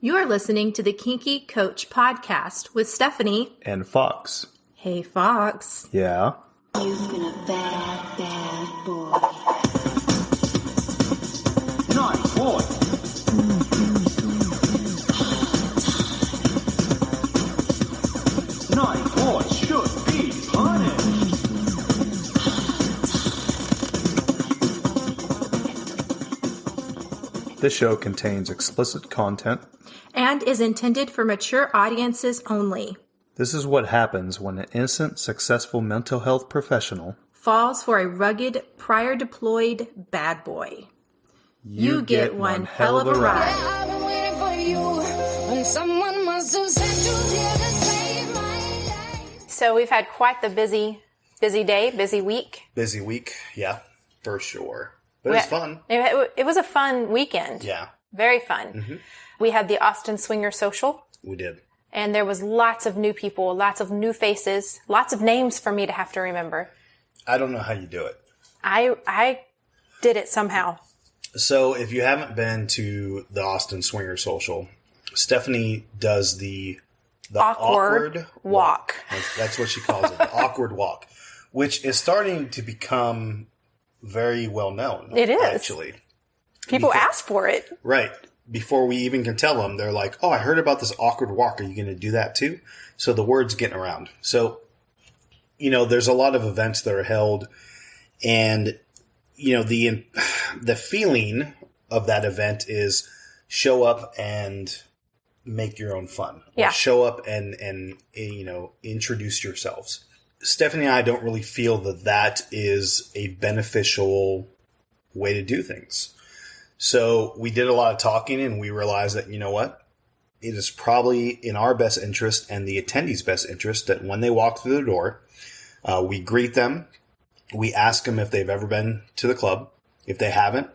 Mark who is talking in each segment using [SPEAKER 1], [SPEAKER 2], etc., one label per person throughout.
[SPEAKER 1] You are listening to the Kinky Coach Podcast with Stephanie
[SPEAKER 2] and Fox.
[SPEAKER 1] Hey, Fox.
[SPEAKER 2] Yeah?
[SPEAKER 3] You've been a bad, bad boy.
[SPEAKER 4] Naughty boy. Naughty boy should be punished.
[SPEAKER 2] This show contains explicit content
[SPEAKER 1] And is intended for mature audiences only.
[SPEAKER 2] This is what happens when an innocent, successful mental health professional
[SPEAKER 1] Falls for a rugged, prior deployed bad boy. You get one hell of a ride.
[SPEAKER 5] I've been waiting for you when someone must have sent you here to save my life.
[SPEAKER 1] So we've had quite the busy day, busy week.
[SPEAKER 6] Busy week, yeah, for sure. But it's fun.
[SPEAKER 1] It was a fun weekend.
[SPEAKER 6] Yeah.
[SPEAKER 1] Very fun. We had the Austin Swinger Social.
[SPEAKER 6] We did.
[SPEAKER 1] And there was lots of new people, lots of new faces, lots of names for me to have to remember.
[SPEAKER 6] I don't know how you do it.
[SPEAKER 1] I did it somehow.
[SPEAKER 6] So if you haven't been to the Austin Swinger Social, Stephanie does the
[SPEAKER 1] Awkward walk.
[SPEAKER 6] That's what she calls it, the awkward walk, which is starting to become very well known.
[SPEAKER 1] It is.
[SPEAKER 6] Actually.
[SPEAKER 1] People ask for it.
[SPEAKER 6] Right. Before we even can tell them, they're like, oh, I heard about this awkward walk. Are you going to do that too? So the word's getting around. So, there's a lot of events that are held, and, the feeling of that event is show up and make your own fun.
[SPEAKER 1] Yeah.
[SPEAKER 6] Or show up and introduce yourselves. Stephanie and I don't really feel that is a beneficial way to do things. So we did a lot of talking, and we realized that, you know what? It is probably in our best interest and the attendees' best interest that when they walk through the door, we greet them. We ask them if they've ever been to the club. If they haven't,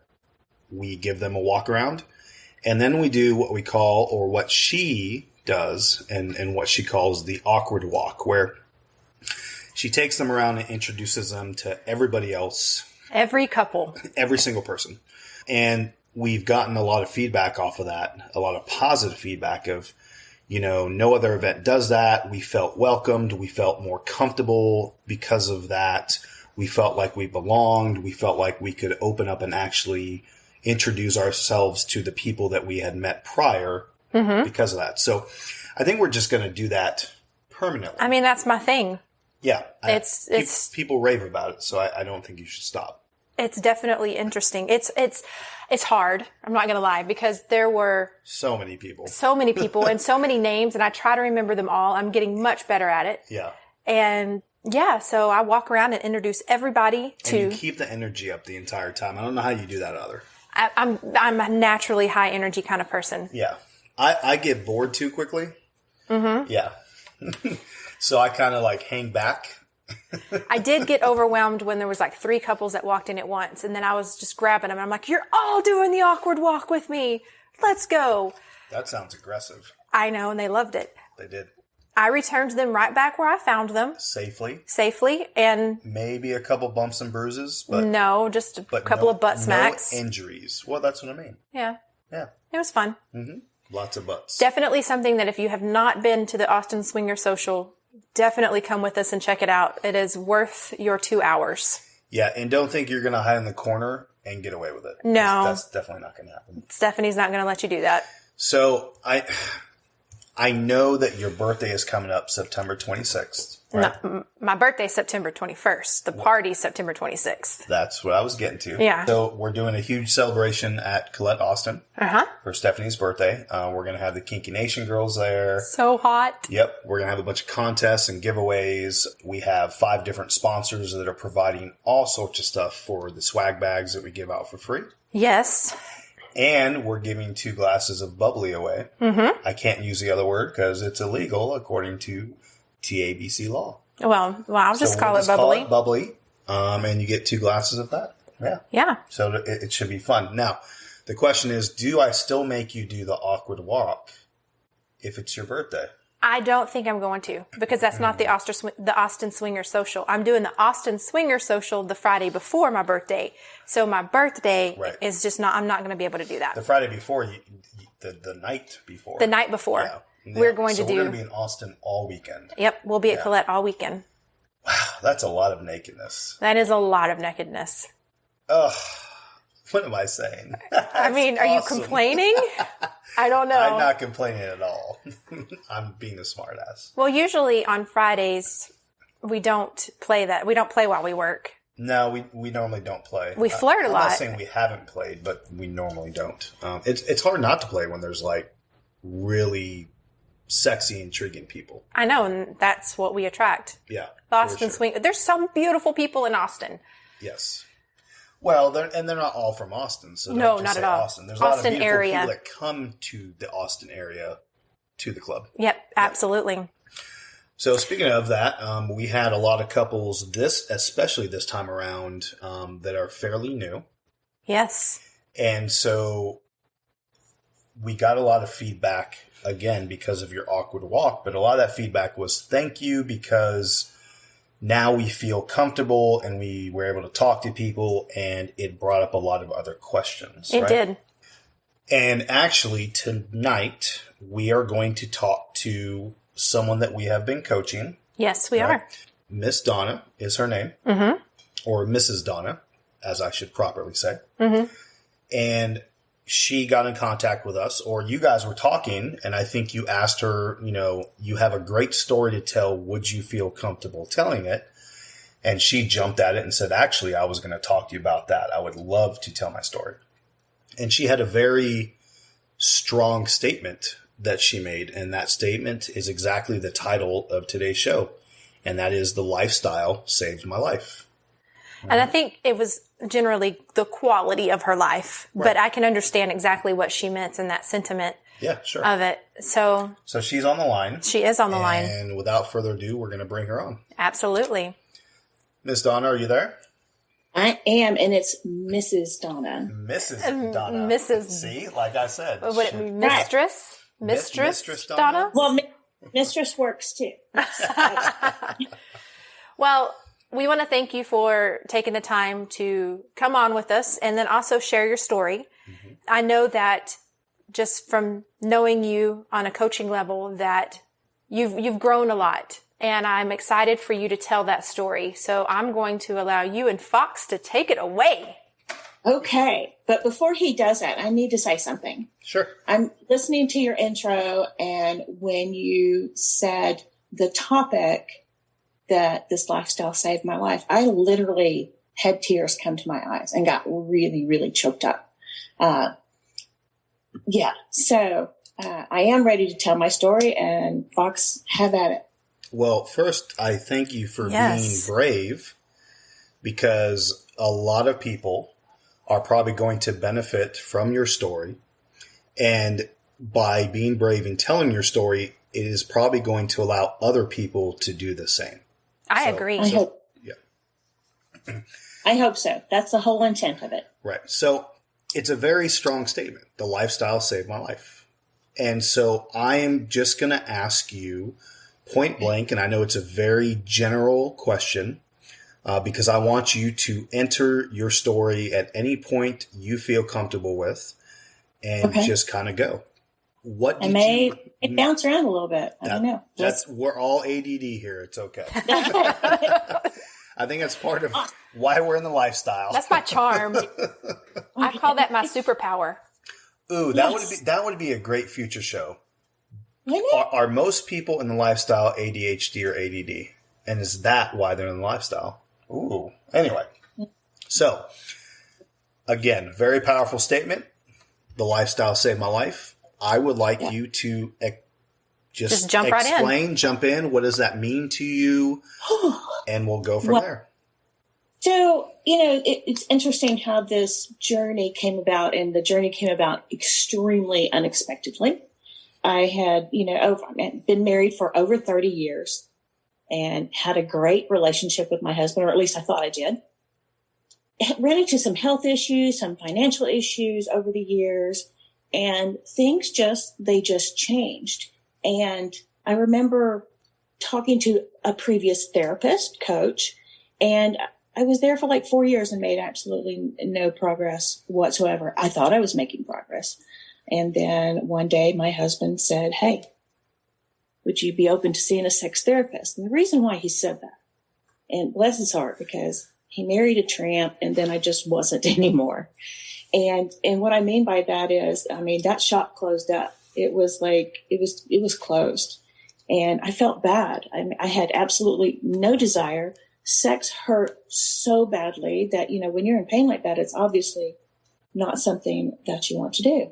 [SPEAKER 6] we give them a walk around. And then we do what we call, or what she does, and what she calls the awkward walk, where she takes them around and introduces them to everybody else.
[SPEAKER 1] Every couple.
[SPEAKER 6] Every single person. And we've gotten a lot of feedback off of that, a lot of positive feedback of, no other event does that. We felt welcomed. We felt more comfortable because of that. We felt like we belonged. We felt like we could open up and actually introduce ourselves to the people that we had met prior because of that. So I think we're just going to do that permanently.
[SPEAKER 1] I mean, that's my thing.
[SPEAKER 6] Yeah.
[SPEAKER 1] It's
[SPEAKER 6] people rave about it, so I don't think you should stop.
[SPEAKER 1] It's definitely interesting. It's hard. I'm not going to lie, because there were
[SPEAKER 6] so many people
[SPEAKER 1] and so many names, and I try to remember them all. I'm getting much better at it.
[SPEAKER 6] Yeah.
[SPEAKER 1] And yeah, so I walk around and introduce everybody to.
[SPEAKER 6] And you keep the energy up the entire time. I don't know how you do that other.
[SPEAKER 1] I'm a naturally high energy kind of person.
[SPEAKER 6] Yeah. I get bored too quickly. Mm-hmm. Yeah. So I kind of hang back.
[SPEAKER 1] I did get overwhelmed when there was 3 couples that walked in at once, and then I was just grabbing them. And I'm like, you're all doing the awkward walk with me. Let's go.
[SPEAKER 6] That sounds aggressive.
[SPEAKER 1] I know, and they loved it.
[SPEAKER 6] They did.
[SPEAKER 1] I returned them right back where I found them. Safely, and
[SPEAKER 6] maybe a couple bumps and bruises, but
[SPEAKER 1] no, just a couple of butt smacks.
[SPEAKER 6] No injuries. Well, that's what I mean.
[SPEAKER 1] Yeah.
[SPEAKER 6] Yeah.
[SPEAKER 1] It was fun.
[SPEAKER 6] Mm-hmm. Lots of butts.
[SPEAKER 1] Definitely something that if you have not been to the Austin Swinger Social, definitely come with us and check it out. It is worth your 2 hours.
[SPEAKER 6] Yeah, and don't think you're going to hide in the corner and get away with it.
[SPEAKER 1] No.
[SPEAKER 6] That's definitely not going to happen.
[SPEAKER 1] Stephanie's not going to let you do that.
[SPEAKER 6] So I know that your birthday is coming up September 26th. Right?
[SPEAKER 1] My birthday's September 21st. The party's September 26th.
[SPEAKER 6] That's what I was getting to.
[SPEAKER 1] Yeah.
[SPEAKER 6] So we're doing a huge celebration at Colette Austin for Stephanie's birthday. We're going to have the Kinky Nation girls there.
[SPEAKER 1] So hot.
[SPEAKER 6] Yep. We're going to have a bunch of contests and giveaways. We have 5 different sponsors that are providing all sorts of stuff for the swag bags that we give out for free.
[SPEAKER 1] Yes.
[SPEAKER 6] And we're giving 2 glasses of bubbly away. Mm-hmm. I can't use the other word because it's illegal according to TABC law.
[SPEAKER 1] Well, I'll just call it bubbly.
[SPEAKER 6] Call it bubbly, and you get 2 glasses of that. Yeah.
[SPEAKER 1] Yeah.
[SPEAKER 6] So it should be fun. Now, the question is, do I still make you do the awkward walk if it's your birthday?
[SPEAKER 1] I don't think I'm going to, because that's not the Austin Swinger Social. I'm doing the Austin Swinger Social the Friday before my birthday. So my birthday is just not, I'm not going to be able to do that.
[SPEAKER 6] The Friday before, the night before.
[SPEAKER 1] The night before.
[SPEAKER 6] Yeah.
[SPEAKER 1] We're going
[SPEAKER 6] so
[SPEAKER 1] to do.
[SPEAKER 6] We're going to be in Austin all weekend.
[SPEAKER 1] Yep, we'll be at
[SPEAKER 6] Yeah.
[SPEAKER 1] Colette all weekend.
[SPEAKER 6] Wow, that's a lot of nakedness.
[SPEAKER 1] That is a lot of nakedness.
[SPEAKER 6] Ugh. What am I saying?
[SPEAKER 1] I mean, are you complaining? I don't know.
[SPEAKER 6] I'm not complaining at all. I'm being a smartass.
[SPEAKER 1] Well, usually on Fridays, we don't play that. We don't play while we work.
[SPEAKER 6] No, we normally don't play.
[SPEAKER 1] We flirt a
[SPEAKER 6] I'm
[SPEAKER 1] lot.
[SPEAKER 6] not saying we haven't played, but we normally don't. It's hard not to play when there's like really sexy, intriguing people.
[SPEAKER 1] I know, and that's what we attract.
[SPEAKER 6] Yeah.
[SPEAKER 1] The Austin
[SPEAKER 6] for sure.
[SPEAKER 1] swing. There's some beautiful people in Austin.
[SPEAKER 6] Yes. Well, they're not all from Austin. So
[SPEAKER 1] No,
[SPEAKER 6] don't just
[SPEAKER 1] not
[SPEAKER 6] say
[SPEAKER 1] at all.
[SPEAKER 6] Austin. There's a lot of
[SPEAKER 1] Austin
[SPEAKER 6] beautiful
[SPEAKER 1] area.
[SPEAKER 6] people that come to the Austin area to the club.
[SPEAKER 1] Yep, absolutely.
[SPEAKER 6] So speaking of that, we had a lot of couples especially this time around, that are fairly new.
[SPEAKER 1] Yes.
[SPEAKER 6] And so we got a lot of feedback, again, because of your awkward walk, but a lot of that feedback was thank you, because now we feel comfortable and we were able to talk to people, and it brought up a lot of other questions.
[SPEAKER 1] It
[SPEAKER 6] right?
[SPEAKER 1] did.
[SPEAKER 6] And actually tonight we are going to talk to someone that we have been coaching.
[SPEAKER 1] Yes, we
[SPEAKER 6] Right.
[SPEAKER 1] are.
[SPEAKER 6] Miss Donna is her name, or Mrs. Donna, as I should properly say. And she got in contact with us, or you guys were talking, and I think you asked her, you have a great story to tell. Would you feel comfortable telling it? And she jumped at it and said, actually, I was going to talk to you about that. I would love to tell my story. And she had a very strong statement that she made, and that statement is exactly the title of today's show, and that is The Lifestyle Saved My Life.
[SPEAKER 1] And I think it was generally the quality of her life, but I can understand exactly what she meant in that sentiment
[SPEAKER 6] Yeah, sure.
[SPEAKER 1] of it. So
[SPEAKER 6] So she's on the line.
[SPEAKER 1] she is on the line.
[SPEAKER 6] And without further ado, we're going to bring her on.
[SPEAKER 1] Absolutely.
[SPEAKER 6] Miss Donna, are you there?
[SPEAKER 7] I am, and it's Mrs. Donna.
[SPEAKER 6] Mrs. Donna.
[SPEAKER 1] Mrs.
[SPEAKER 6] See, like I said.
[SPEAKER 1] What would it be? Mistress?
[SPEAKER 6] Mistress Donna?
[SPEAKER 1] Donna?
[SPEAKER 7] Well, mistress works too.
[SPEAKER 1] Well, we want to thank you for taking the time to come on with us and then also share your story. I know that just from knowing you on a coaching level that you've grown a lot, and I'm excited for you to tell that story. So I'm going to allow you and Fox to take it away.
[SPEAKER 7] Okay, but before he does that, I need to say something.
[SPEAKER 6] Sure.
[SPEAKER 7] I'm listening to your intro, and when you said the topic that this lifestyle saved my life, I literally had tears come to my eyes and got really, really choked up. So I am ready to tell my story, and Fox, have at it.
[SPEAKER 6] Well, first, I thank you for
[SPEAKER 1] Yes.
[SPEAKER 6] being brave, because a lot of people are probably going to benefit from your story. And by being brave and telling your story, it is probably going to allow other people to do the same.
[SPEAKER 1] I
[SPEAKER 6] So-
[SPEAKER 1] agree.
[SPEAKER 7] I hope.
[SPEAKER 6] Yeah.
[SPEAKER 7] I hope so. That's the whole intent of it.
[SPEAKER 6] Right. So it's a very strong statement. The lifestyle saved my life. And so I am just going to ask you point blank, and I know it's a very general question, because I want you to enter your story at any point you feel comfortable with, and
[SPEAKER 7] Okay.
[SPEAKER 6] just kind of go. What
[SPEAKER 7] I
[SPEAKER 6] did
[SPEAKER 7] may
[SPEAKER 6] you?
[SPEAKER 7] it bounce around a little bit. I don't know.
[SPEAKER 6] We're all ADD here. It's okay. I think that's part of why we're in the lifestyle.
[SPEAKER 1] That's my charm. I call that my superpower.
[SPEAKER 6] Ooh, that would be a great future show.
[SPEAKER 7] Wouldn't it?
[SPEAKER 6] Are most people in the lifestyle ADHD or ADD? And is that why they're in the lifestyle? Ooh. Anyway. So, again, very powerful statement. The lifestyle saved my life. I would like you to just
[SPEAKER 1] jump right in.
[SPEAKER 6] explain, jump in. What does that mean to you? And we'll go from there.
[SPEAKER 7] So, it's interesting how this journey came about, and the journey came about extremely unexpectedly. I had, been married for over 30 years and had a great relationship with my husband, or at least I thought I did. Ran into some health issues, some financial issues over the years, and things just changed. And I remember talking to a previous therapist, coach, and I was there for like 4 years and made absolutely no progress whatsoever. I thought I was making progress. And then one day my husband said, "Hey, would you be open to seeing a sex therapist?" And the reason why he said that, and bless his heart, because he married a tramp and then I just wasn't anymore. And what I mean by that is, that shop closed up. It was closed, and I felt bad. I had absolutely no desire. Sex hurt so badly that, when you're in pain like that, it's obviously not something that you want to do.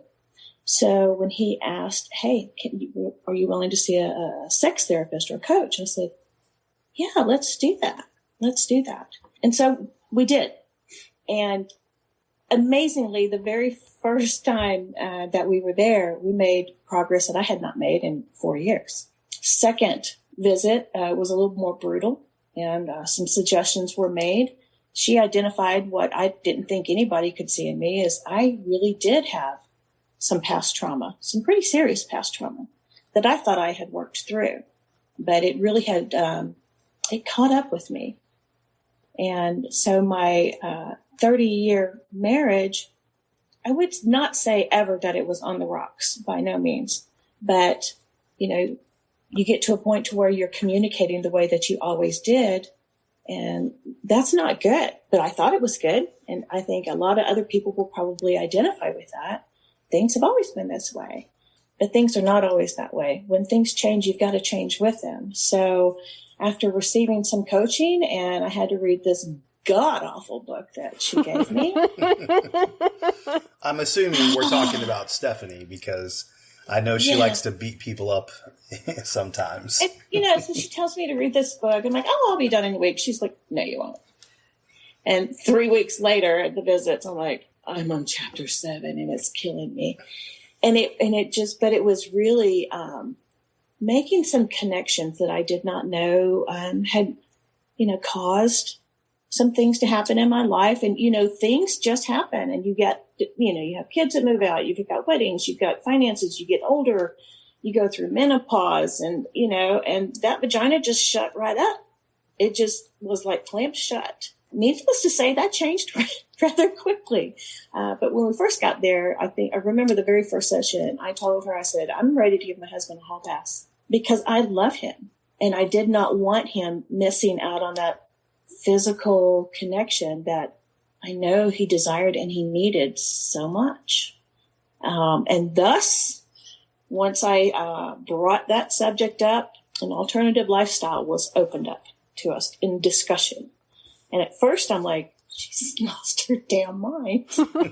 [SPEAKER 7] So when he asked, "Hey, are you willing to see a sex therapist or a coach?" I said, "Yeah, let's do that. Let's do that." And so we did. And amazingly, the very first time that we were there, we made progress that I had not made in 4 years. Second visit was a little more brutal, and some suggestions were made. She identified what I didn't think anybody could see in me, is I really did have some past trauma, some pretty serious past trauma that I thought I had worked through, but it really had, it caught up with me. And so my 30-year marriage, I would not say ever that it was on the rocks, by no means. But, you get to a point to where you're communicating the way that you always did, and that's not good. But I thought it was good, and I think a lot of other people will probably identify with that. Things have always been this way, but things are not always that way. When things change, you've got to change with them. So after receiving some coaching, and I had to read this god-awful book that she gave me.
[SPEAKER 6] I'm assuming we're talking about Stephanie, because I know she likes to beat people up sometimes.
[SPEAKER 7] And, so she tells me to read this book. I'm like, "Oh, I'll be done in a week." She's like, "No, you won't." And 3 weeks later at the visits, I'm like, "I'm on chapter 7 and it's killing me." But it was really, making some connections that I did not know, had, caused some things to happen in my life. And, things just happen, and you get, you have kids that move out, you've got weddings, you've got finances, you get older, you go through menopause, and, and that vagina just shut right up. It just was like clamped shut. Needless to say, that changed rather quickly. But when we first got there, I remember the very first session, I told her, I said, "I'm ready to give my husband a hall pass, because I love him. And I did not want him missing out on that physical connection that I know he desired and he needed so much." And thus, once I brought that subject up, an alternative lifestyle was opened up to us in discussion. And at first I'm like, she's lost her damn mind. You have no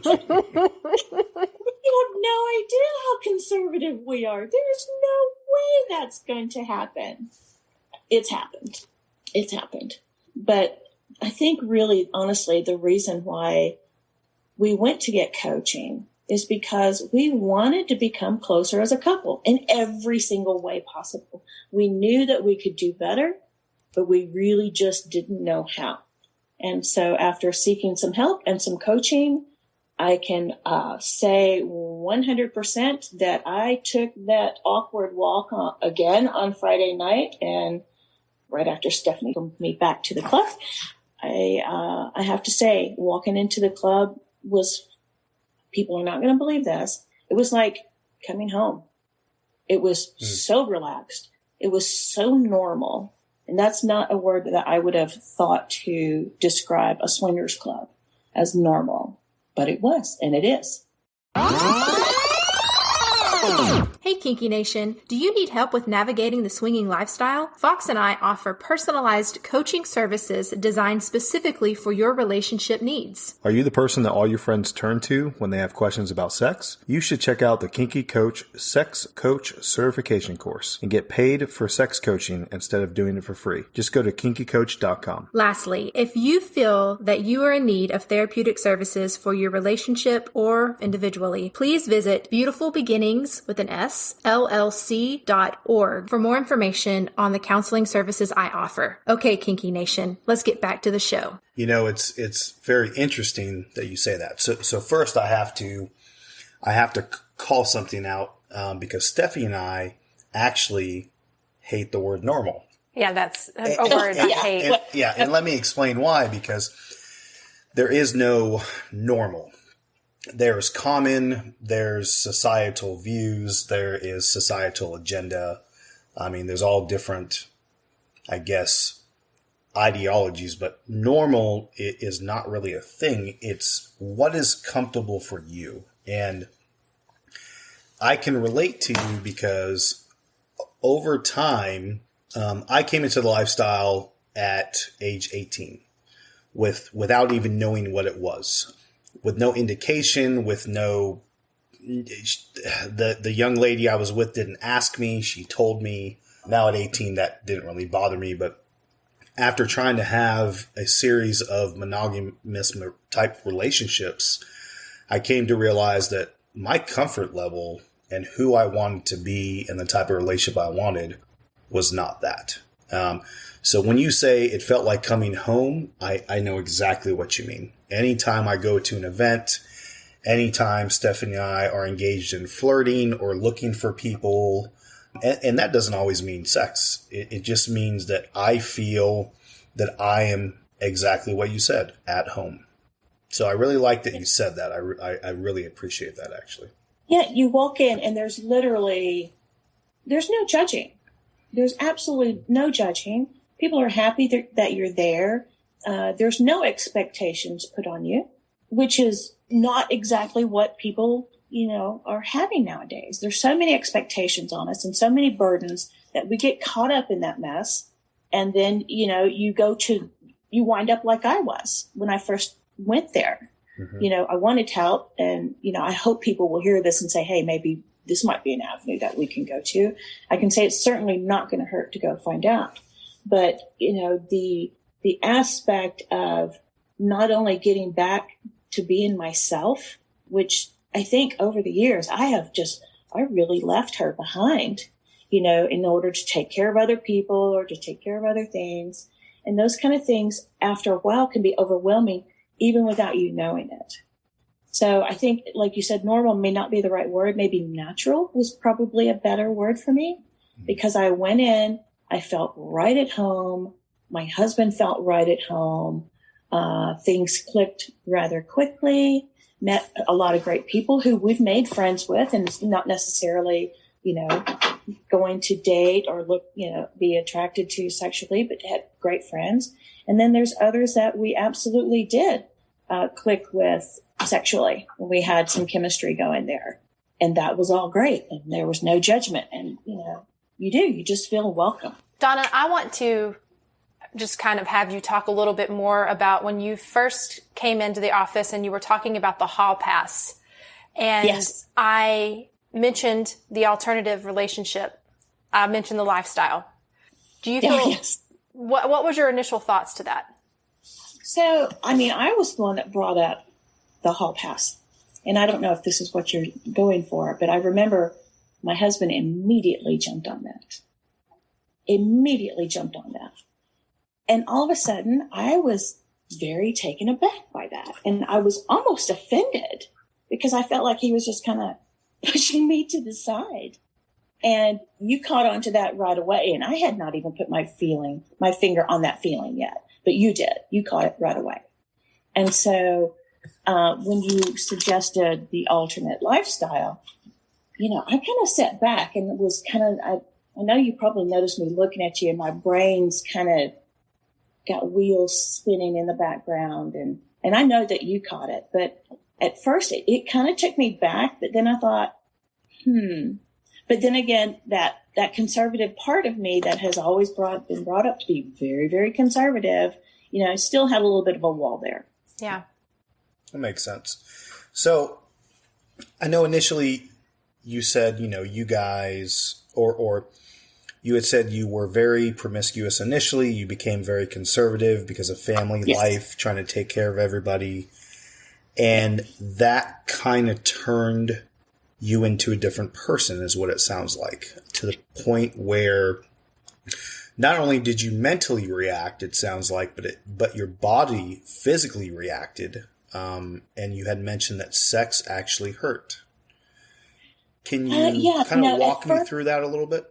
[SPEAKER 7] idea how conservative we are. There's no way that's going to happen. It's happened. It's happened. But I think really, honestly, the reason why we went to get coaching is because we wanted to become closer as a couple in every single way possible. We knew that we could do better, but we really just didn't know how. And so after seeking some help and some coaching, I can say 100% that I took that awkward walk again on Friday night. And right after Stephanie took me back to the club, I have to say, walking into the club was, people are not going to believe this, it was like coming home. It was so relaxed. It was so normal. And that's not a word that I would have thought to describe a swingers club as normal, but it was, and it is.
[SPEAKER 1] Hey Kinky Nation, do you need help with navigating the swinging lifestyle? Fox and I offer personalized coaching services designed specifically for your relationship needs.
[SPEAKER 2] Are you the person that all your friends turn to when they have questions about sex? You should check out the Kinky Coach Sex Coach Certification course and get paid for sex coaching instead of doing it for free. Just go to kinkycoach.com.
[SPEAKER 1] Lastly, if you feel that you are in need of therapeutic services for your relationship or individually, please visit Beautiful Beginnings with an S, LLC.org for more information on the counseling services I offer. Okay, Kinky Nation, let's get back to the show.
[SPEAKER 6] It's very interesting that you say that. So first I have to call something out because Steffi and I actually hate the word normal.
[SPEAKER 1] Yeah, that's a word I hate.
[SPEAKER 6] And let me explain why, because there is no normal. there's common, there's societal views, there is societal agenda. I mean, there's all different, I guess, ideologies, but normal is not really a thing. It's what is comfortable for you. And I can relate to you because over time, I came into the lifestyle at age 18 without even knowing what it was, with no indication, with no, the young lady I was with didn't ask me. She told me. Now at 18, that didn't really bother me. But after trying to have a series of monogamous type relationships, I came to realize that my comfort level and who I wanted to be and the type of relationship I wanted was not that. So when you say it felt like coming home, I know exactly what you mean. Anytime I go to an event, anytime Stephanie and I are engaged in flirting or looking for people, and that doesn't always mean sex. It just means that I feel that I am exactly what you said, at home. So I really like that you said that. I really appreciate that, actually.
[SPEAKER 7] Yeah, you walk in and there's no judging. There's absolutely no judging. People are happy that you're there. There's no expectations put on you, which is not exactly what people, are having nowadays. There's so many expectations on us and so many burdens that we get caught up in that mess. And then, you wind up like I was when I first went there. Mm-hmm. I wanted help, and, I hope people will hear this and say, hey, maybe this might be an avenue that we can go to. I can say it's certainly not going to hurt to go find out. But, the aspect of not only getting back to being myself, which I think over the years I really left her behind, in order to take care of other people or to take care of other things. And those kind of things after a while can be overwhelming, even without you knowing it. So I think, like you said, normal may not be the right word. Maybe natural was probably a better word for me, because I went in, I felt right at home. My husband felt right at home. Things clicked rather quickly, met a lot of great people who we've made friends with, and it's not necessarily, going to date or be attracted to sexually, but had great friends. And then there's others that we absolutely did click with sexually. We had some chemistry going there, and that was all great. And there was no judgment. And, you just feel welcome.
[SPEAKER 1] Donna, I want to just kind of have you talk a little bit more about when you first came into the office and you were talking about the hall pass. And yes. I mentioned the alternative relationship. I mentioned the lifestyle. Do you feel,
[SPEAKER 7] yes.
[SPEAKER 1] What was your initial thoughts to that?
[SPEAKER 7] So, I was the one that brought up the hall pass. And I don't know if this is what you're going for, but I remember my husband immediately jumped on that. And all of a sudden, I was very taken aback by that. And I was almost offended because I felt like he was just kind of pushing me to the side. And you caught on to that right away. And I had not even put my finger on that feeling yet. But you did. You caught it right away. And so when you suggested the alternate lifestyle, I kind of sat back and it was kind of, I know you probably noticed me looking at you, and my brain's kind of got wheels spinning in the background. And I know that you caught it. But at first, it kind of took me back. But then I thought, But then again, that conservative part of me that has always been brought up to be very, very conservative, still had a little bit of a wall there.
[SPEAKER 1] Yeah.
[SPEAKER 6] That makes sense. So I know initially you said, you guys, or you had said you were very promiscuous initially. You became very conservative because of family life, trying to take care of everybody. And that kind of turned you into a different person, is what it sounds like, to the point where not only did you mentally react, it sounds like, but your body physically reacted. And you had mentioned that sex actually hurt. Can you kind of walk me through that a little bit?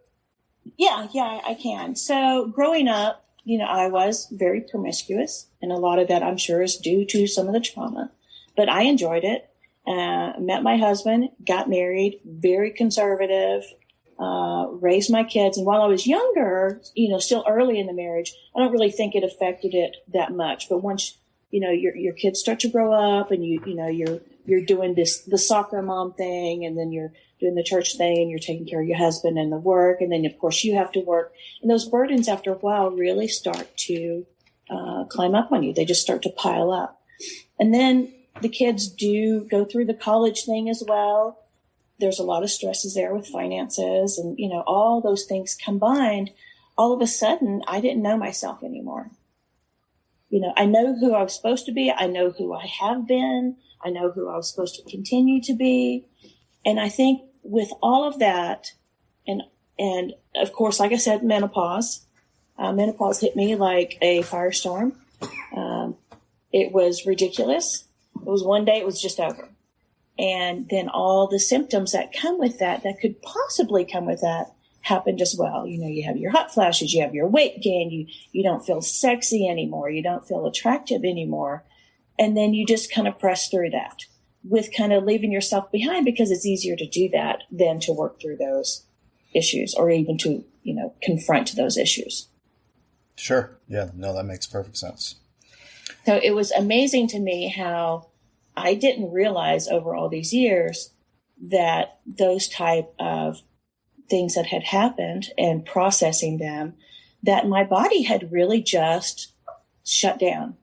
[SPEAKER 7] Yeah, I can. So growing up, I was very promiscuous, and a lot of that I'm sure is due to some of the trauma, but I enjoyed it. met my husband, got married, very conservative, raised my kids. And while I was younger, still early in the marriage, I don't really think it affected it that much. But once, your kids start to grow up and you're doing the soccer mom thing, and then you're doing the church thing, and you're taking care of your husband and the work. And then of course you have to work, and those burdens after a while really start to climb up on you. They just start to pile up. And then the kids do go through the college thing as well. There's a lot of stresses there with finances and, all those things combined. All of a sudden, I didn't know myself anymore. I know who I was supposed to be. I know who I have been. I know who I was supposed to continue to be. And I think with all of that, and of course, like I said, menopause hit me like a firestorm. It was ridiculous. It was one day, it was just over. And then all the symptoms that come with that could possibly come with that, happened as well. You have your hot flashes, you have your weight gain, you don't feel sexy anymore, you don't feel attractive anymore. And then you just kind of press through that with kind of leaving yourself behind, because it's easier to do that than to work through those issues, or even to, confront those issues.
[SPEAKER 6] Sure. Yeah. No, that makes perfect sense.
[SPEAKER 7] So it was amazing to me how I didn't realize over all these years that those type of things that had happened, and processing them, that my body had really just shut down.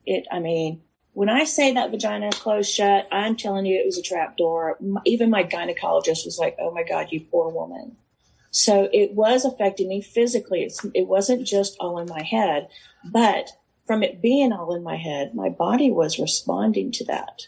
[SPEAKER 7] When I say that vagina closed shut, I'm telling you, it was a trap door. Even my gynecologist was like, "Oh my God, you poor woman." So it was affecting me physically. It wasn't just all in my head, but from it being all in my head, my body was responding to that.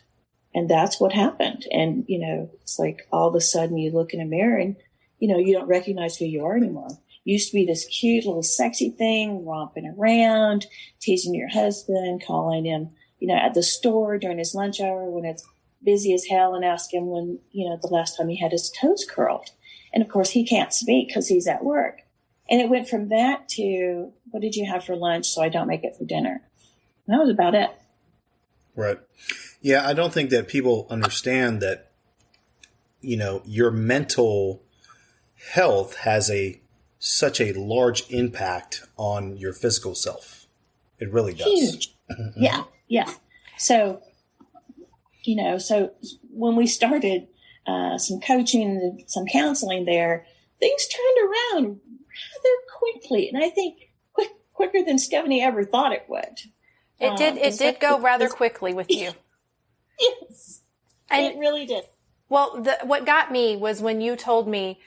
[SPEAKER 7] And that's what happened. And, it's like all of a sudden you look in a mirror and, you don't recognize who you are anymore. You used to be this cute little sexy thing, romping around, teasing your husband, calling him, at the store during his lunch hour when it's busy as hell, and ask him when, the last time he had his toes curled. And of course he can't speak because he's at work. And it went from that to, what did you have for lunch so I don't make it for dinner? And that was about it.
[SPEAKER 6] Right. Yeah, I don't think that people understand that, your mental health has such a large impact on your physical self. It really does.
[SPEAKER 7] Huge. Yeah. So, so when we started some coaching and some counseling there, things turned around rather quickly. And I think quicker than Stephanie ever thought it would.
[SPEAKER 1] It did go rather quickly with you.
[SPEAKER 7] Yes, it really did.
[SPEAKER 1] Well, what got me was when you told me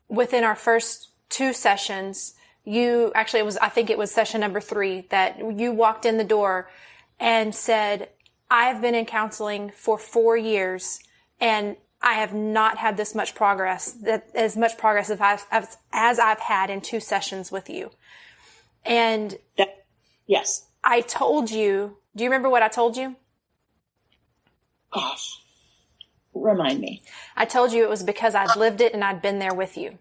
[SPEAKER 1] within our first 2 sessions, I think it was session number 3, that you walked in the door and said, "I've been in counseling for 4 years and I have not had this much progress, as I've had in 2 sessions with you." And
[SPEAKER 7] yes,
[SPEAKER 1] I told you, do you remember what I told you?
[SPEAKER 7] Gosh, remind me.
[SPEAKER 1] I told you it was because I'd lived it and I'd been there with you.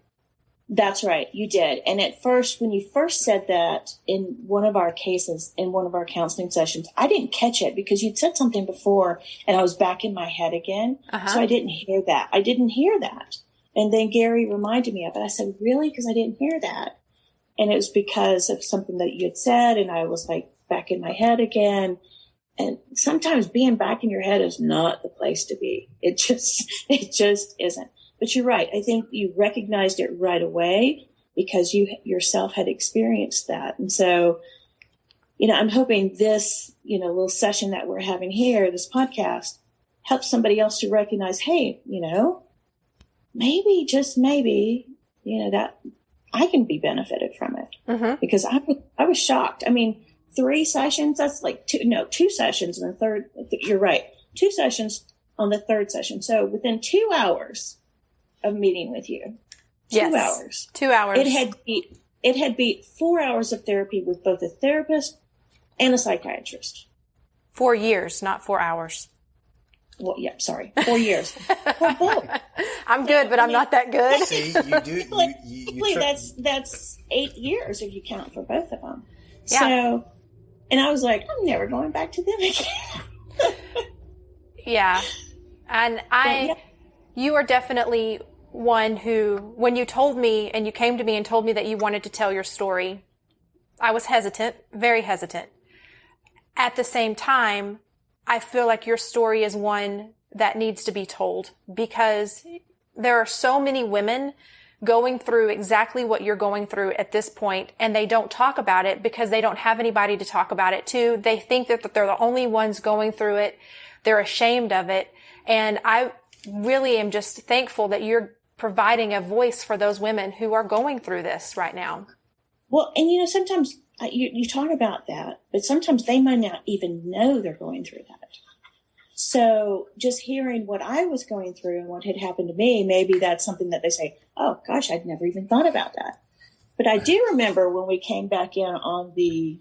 [SPEAKER 7] That's right. You did. And at first, when you first said that in one of our cases, in one of our counseling sessions, I didn't catch it because you'd said something before and I was back in my head again. Uh-huh. So I didn't hear that. And then Gary reminded me of it. I said, "Really? Because I didn't hear that." And it was because of something that you had said. And I was like back in my head again. And sometimes being back in your head is not the place to be. It just isn't. But you're right. I think you recognized it right away because you yourself had experienced that. And so, I'm hoping this, little session that we're having here, this podcast, helps somebody else to recognize, hey, maybe, just maybe, that I can be benefited from it. Mm-hmm. Because I was shocked. 3 sessions, that's like 2 sessions in the third. You're right. 2 sessions on the third session. So within 2 hours of meeting with you, 2 hours,
[SPEAKER 1] 2 hours,
[SPEAKER 7] it had beat 4 hours of therapy with both a therapist and a psychiatrist.
[SPEAKER 1] 4 years, not 4 hours.
[SPEAKER 7] Well, yeah, sorry, 4 years. For both.
[SPEAKER 1] I'm good, but I'm not that good.
[SPEAKER 6] See, you do.
[SPEAKER 7] That's 8 years if you count for both of them.
[SPEAKER 1] Yeah.
[SPEAKER 7] So, and I was like, I'm never going back to them again.
[SPEAKER 1] Yeah. And
[SPEAKER 7] yeah.
[SPEAKER 1] you are definitely one who, when you told me and you came to me and told me that you wanted to tell your story, I was hesitant, very hesitant. At the same time, I feel like your story is one that needs to be told, because there are so many women going through exactly what you're going through at this point, and they don't talk about it because they don't have anybody to talk about it to. They think that they're the only ones going through it. They're ashamed of it. And I really am just thankful that you're providing a voice for those women who are going through this right now.
[SPEAKER 7] Well, and sometimes you talk about that, but sometimes they might not even know they're going through that. So just hearing what I was going through and what had happened to me, maybe that's something that they say, oh gosh, I'd never even thought about that. But I do remember when we came back in on the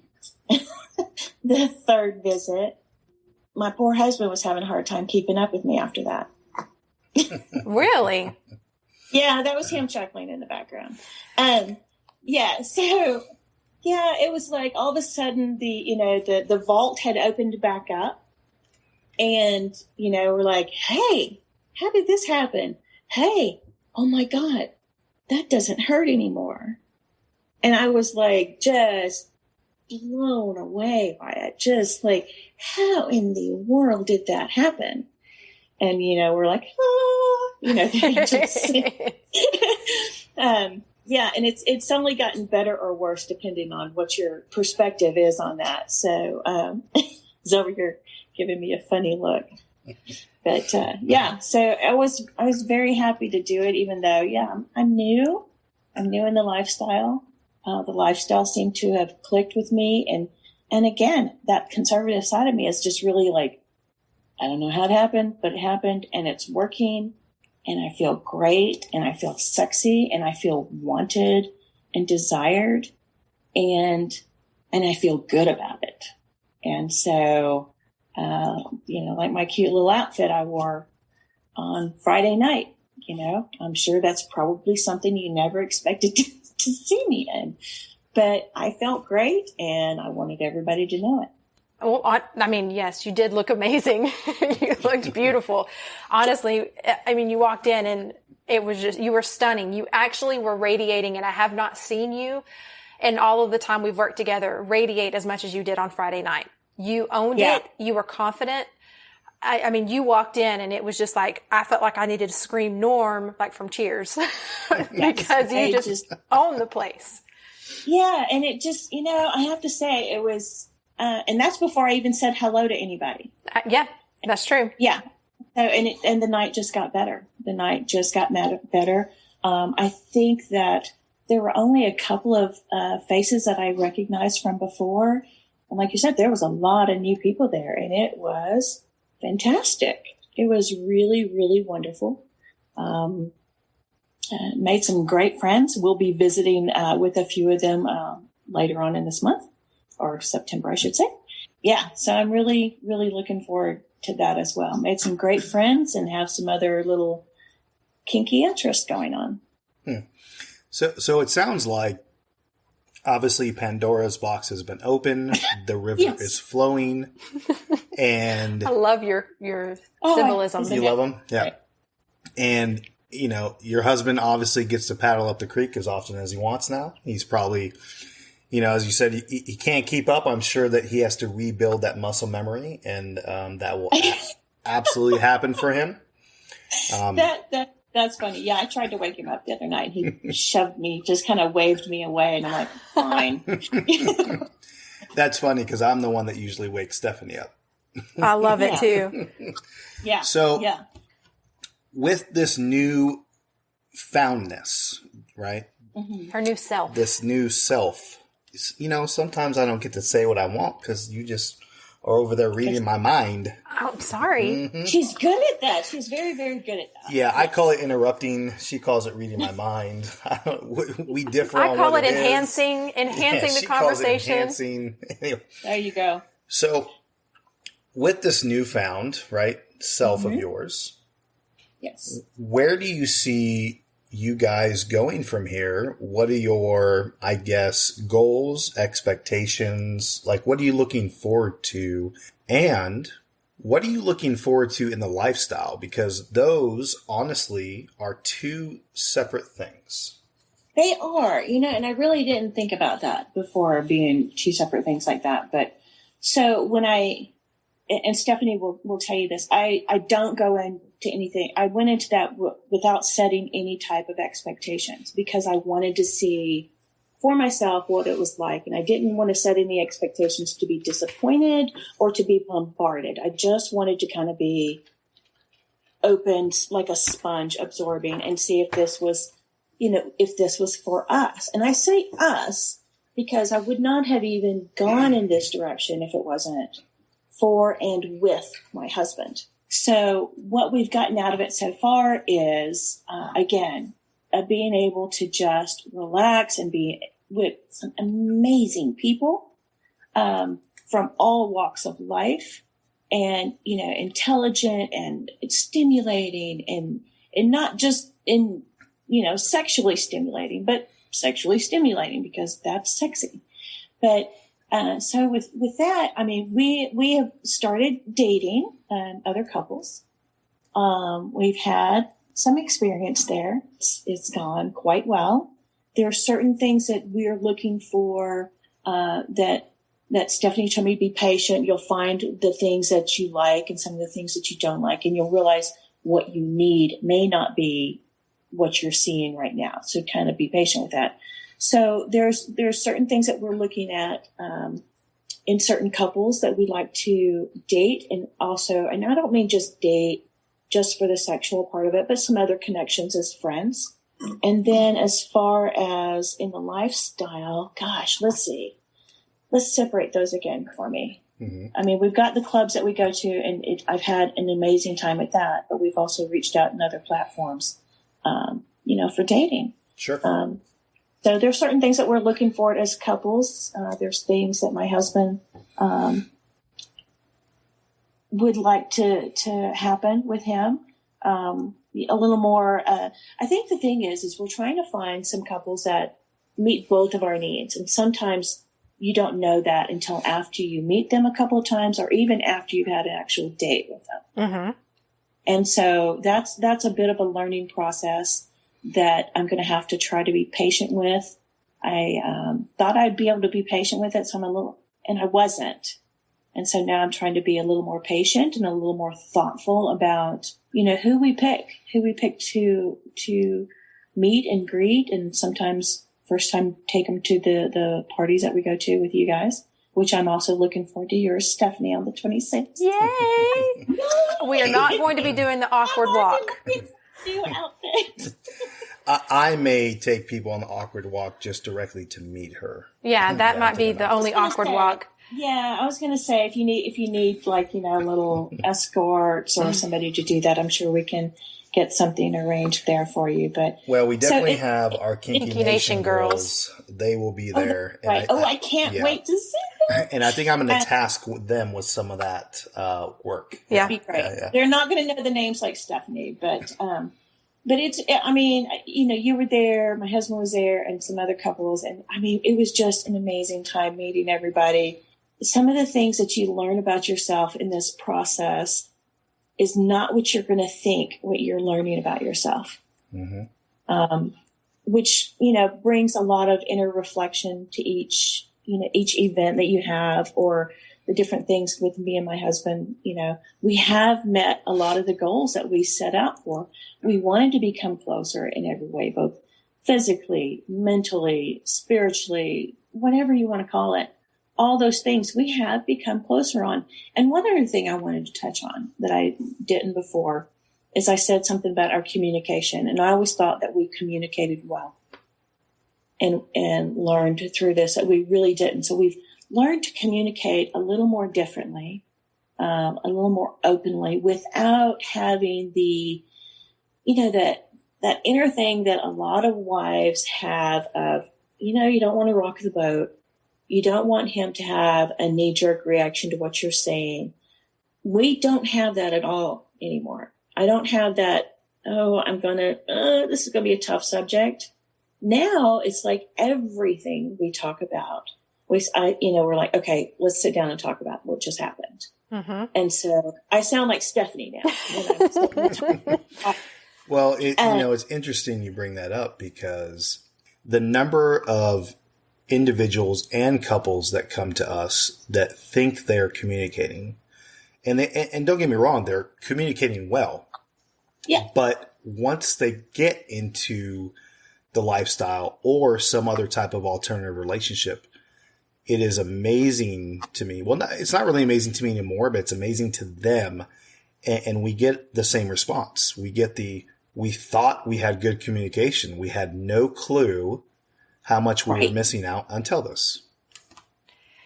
[SPEAKER 7] the third visit, my poor husband was having a hard time keeping up with me after that.
[SPEAKER 1] Really?
[SPEAKER 7] Yeah, that was him chuckling in the background. Yeah, so yeah, it was like all of a sudden the vault had opened back up. And, we're like, hey, how did this happen? Hey, oh my God, that doesn't hurt anymore. And I was like, just blown away by it. Just like, how in the world did that happen? And, we're like, yeah. And it's only gotten better or worse depending on what your perspective is on that. So, it's over here giving me a funny look. But yeah, so I was very happy to do it, even though, yeah, I'm new in the lifestyle. The lifestyle seemed to have clicked with me. And again, that conservative side of me is just really like, I don't know how it happened, but it happened and it's working. And I feel great and I feel sexy and I feel wanted and desired. And I feel good about it. And so, like my cute little outfit I wore on Friday night, I'm sure that's probably something you never expected to see me in, but I felt great and I wanted everybody to know it.
[SPEAKER 1] Well, I mean, yes, you did look amazing. You looked beautiful. Honestly, I mean, you walked in and it was just, you were stunning. You actually were radiating, and I have not seen you in all of the time we've worked together radiate as much as you did on Friday night. You owned it. You were confident. I mean, you walked in and it was just like, I felt like I needed to scream Norm, like from Cheers, because you just owned the place.
[SPEAKER 7] Yeah. And it just, I have to say it was, and that's before I even said hello to anybody.
[SPEAKER 1] Yeah, that's true.
[SPEAKER 7] Yeah. So, and the night just got better. The night just got better. I think that there were only a couple of faces that I recognized from before. And like you said, there was a lot of new people there, and it was fantastic. It was really, really wonderful. Made some great friends. We'll be visiting with a few of them later on in this month, or September, I should say. Yeah, so I'm really, really looking forward to that as well. Made some great friends and have some other little kinky interests going on.
[SPEAKER 6] So it sounds like, obviously, Pandora's box has been open. The river is flowing, and
[SPEAKER 1] I love your symbolism.
[SPEAKER 6] You love them, yeah. Right. And your husband obviously gets to paddle up the creek as often as he wants now. He's probably, as you said, he can't keep up. I'm sure that he has to rebuild that muscle memory, and that will absolutely happen for him.
[SPEAKER 7] That's funny. Yeah, I tried to wake him up the other night. He shoved me, just kind of waved me away, and I'm like, fine.
[SPEAKER 6] That's funny because I'm the one that usually wakes Stephanie up.
[SPEAKER 1] I love it too.
[SPEAKER 7] Yeah.
[SPEAKER 6] So, with this new foundness, right?
[SPEAKER 1] Mm-hmm. Her new self.
[SPEAKER 6] This new self. Sometimes I don't get to say what I want because you just are over there reading my mind.
[SPEAKER 1] Oh, I'm sorry.
[SPEAKER 6] Mm-hmm.
[SPEAKER 7] She's good at that. She's very, very good at that.
[SPEAKER 6] Yeah, I call it interrupting. She calls it reading my mind. We differ on what it is.
[SPEAKER 1] I call it enhancing the conversation.
[SPEAKER 6] Enhancing. Anyway.
[SPEAKER 7] There you go.
[SPEAKER 6] So, with this newfound, right, self of yours,
[SPEAKER 7] yes,
[SPEAKER 6] where do you see you guys going from here? What are your, I guess, goals, expectations? Like, what are you looking forward to? And What are you looking forward to in the lifestyle? Because those, honestly, are two separate things.
[SPEAKER 7] They are, and I really didn't think about that before being two separate things like that. But so and Stephanie will tell you this, I don't go into anything. I went into that without setting any type of expectations because I wanted to see for myself what it was like. And I didn't want to set any expectations to be disappointed or to be bombarded. I just wanted to kind of be open like a sponge, absorbing, and see if this was, if this was for us. And I say us because I would not have even gone in this direction if it wasn't for and with my husband. So what we've gotten out of it so far is, again, being able to just relax and be with some amazing people from all walks of life, and intelligent and stimulating, and not just in sexually stimulating, but sexually stimulating because that's sexy. But so with that, I mean, we have started dating other couples. We've had some experience there. It's gone quite well. There are certain things that we're looking for that Stephanie told me, be patient. You'll find the things that you like and some of the things that you don't like, and you'll realize what you need may not be what you're seeing right now. So kind of be patient with that. So there's certain things that we're looking at in certain couples that we like to date, and I don't mean just date just for the sexual part of it, but some other connections as friends. And then as far as in the lifestyle, gosh, let's see. Let's separate those again for me. Mm-hmm. I mean, we've got the clubs that we go to, and I've had an amazing time at that, but we've also reached out in other platforms, for dating.
[SPEAKER 6] Sure.
[SPEAKER 7] So there's certain things that we're looking for as couples. There's things that my husband would like to happen with him. A little more. I think the thing is we're trying to find some couples that meet both of our needs, and sometimes you don't know that until after you meet them a couple of times, or even after you've had an actual date with them. Mm-hmm. And so that's a bit of a learning process that I'm going to have to try to be patient with. I thought I'd be able to be patient with it, and I wasn't. And so now I'm trying to be a little more patient and a little more thoughtful about, who we pick to meet and greet, and sometimes first time take them to the parties that we go to with you guys, which I'm also looking forward to yours, Stephanie, on the 26th.
[SPEAKER 1] Yay! We are not going to be doing the awkward walk.
[SPEAKER 7] New outfit.
[SPEAKER 6] I may take people on the awkward walk just directly to meet her.
[SPEAKER 1] Yeah, that might be the only awkward walk.
[SPEAKER 7] Yeah, I was going to say if you need like little escorts or somebody to do that, I'm sure we can get something arranged there for you. But
[SPEAKER 6] we definitely have our Kinky Nation girls. They will be there.
[SPEAKER 7] Right. I can't wait to see them.
[SPEAKER 6] And I think I'm going to task them with some of that work.
[SPEAKER 1] Yeah,
[SPEAKER 7] that'd be great. Yeah. They're not going to know the names like Stephanie, but it's. I mean, you were there. My husband was there, and some other couples, and I mean, it was just an amazing time meeting everybody. Some of the things that you learn about yourself in this process is not what you're going to think, what you're learning about yourself. Mm-hmm. Which, brings a lot of inner reflection to each event that you have, or the different things with me and my husband. We have met a lot of the goals that we set out for. We wanted to become closer in every way, both physically, mentally, spiritually, whatever you want to call it. All those things we have become closer on. And one other thing I wanted to touch on that I didn't before is I said something about our communication. And I always thought that we communicated well and learned through this that we really didn't. So we've learned to communicate a little more differently, a little more openly, without having the, that inner thing that a lot of wives have of, you don't want to rock the boat. You don't want him to have a knee-jerk reaction to what you're saying. We don't have that at all anymore. I don't have that, this is going to be a tough subject. Now it's like everything we talk about, we're like, okay, let's sit down and talk about what just happened.
[SPEAKER 1] Mm-hmm.
[SPEAKER 7] And so I sound like Stephanie now.
[SPEAKER 6] Well, it's interesting you bring that up, because the number of individuals and couples that come to us that think they're communicating, and don't get me wrong, they're communicating well.
[SPEAKER 7] Yeah.
[SPEAKER 6] But once they get into the lifestyle or some other type of alternative relationship, it is amazing to me. Well, it's not really amazing to me anymore, but it's amazing to them. And we get the same response. We get we thought we had good communication. We had no clue how much we were missing out until this.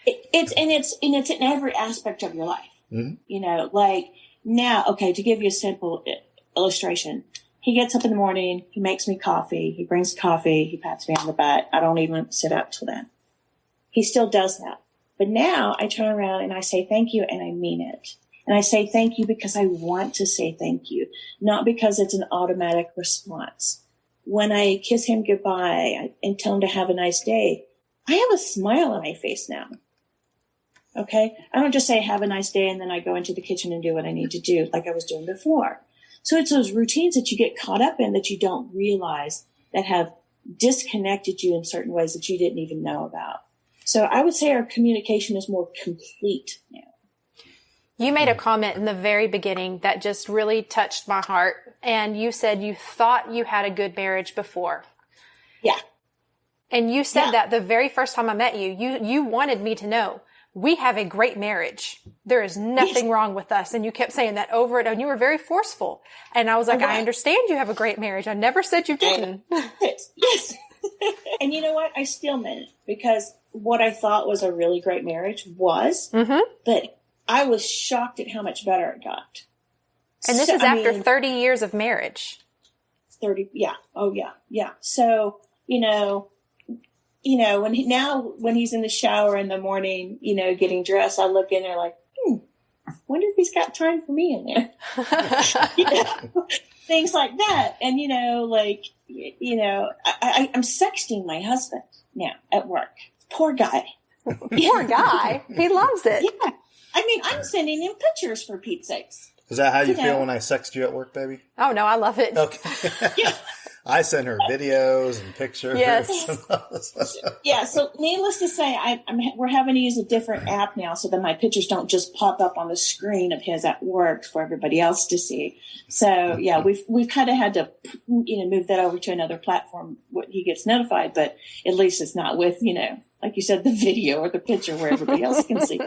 [SPEAKER 7] It's in every aspect of your life.
[SPEAKER 6] Mm-hmm.
[SPEAKER 7] Like now, okay, to give you a simple illustration, he gets up in the morning, he makes me coffee, he brings coffee, he pats me on the butt. I don't even sit up till then. He still does that. But now I turn around and I say thank you, and I mean it. And I say thank you because I want to say thank you, not because it's an automatic response. When I kiss him goodbye and tell him to have a nice day, I have a smile on my face now. Okay? I don't just say have a nice day and then I go into the kitchen and do what I need to do like I was doing before. So it's those routines that you get caught up in that you don't realize that have disconnected you in certain ways that you didn't even know about. So I would say our communication is more complete now.
[SPEAKER 1] You made a comment in the very beginning that just really touched my heart. And you said you thought you had a good marriage before.
[SPEAKER 7] Yeah.
[SPEAKER 1] And you said that the very first time I met you, you wanted me to know, we have a great marriage. There is nothing wrong with us. And you kept saying that over and over. And you were very forceful. And I was like, I understand you have a great marriage. I never said you didn't.
[SPEAKER 7] Yes. And you know what? I still meant it, because what I thought was a really great marriage was, but I was shocked at how much better it got.
[SPEAKER 1] And this is after 30 years of marriage.
[SPEAKER 7] 30, yeah. Oh, yeah. Yeah. So, when he's in the shower in the morning, getting dressed, I look in there like, wonder if he's got time for me in there. Things like that. And, I'm sexting my husband now at work. Poor guy.
[SPEAKER 1] Poor guy. He loves it.
[SPEAKER 7] Yeah. I mean, I'm sending him pictures, for Pete's sakes.
[SPEAKER 6] Is that how you feel when I sext you at work, baby?
[SPEAKER 1] Oh, no, I love it.
[SPEAKER 6] Okay.
[SPEAKER 7] Yeah.
[SPEAKER 6] I send her videos and pictures.
[SPEAKER 1] Yes.
[SPEAKER 7] Yeah. So needless to say, we're having to use a different app now so that my pictures don't just pop up on the screen of his at work for everybody else to see. So yeah, we've kind of had to, move that over to another platform where he gets notified, but at least it's not with, like you said, the video or the picture where everybody else can see.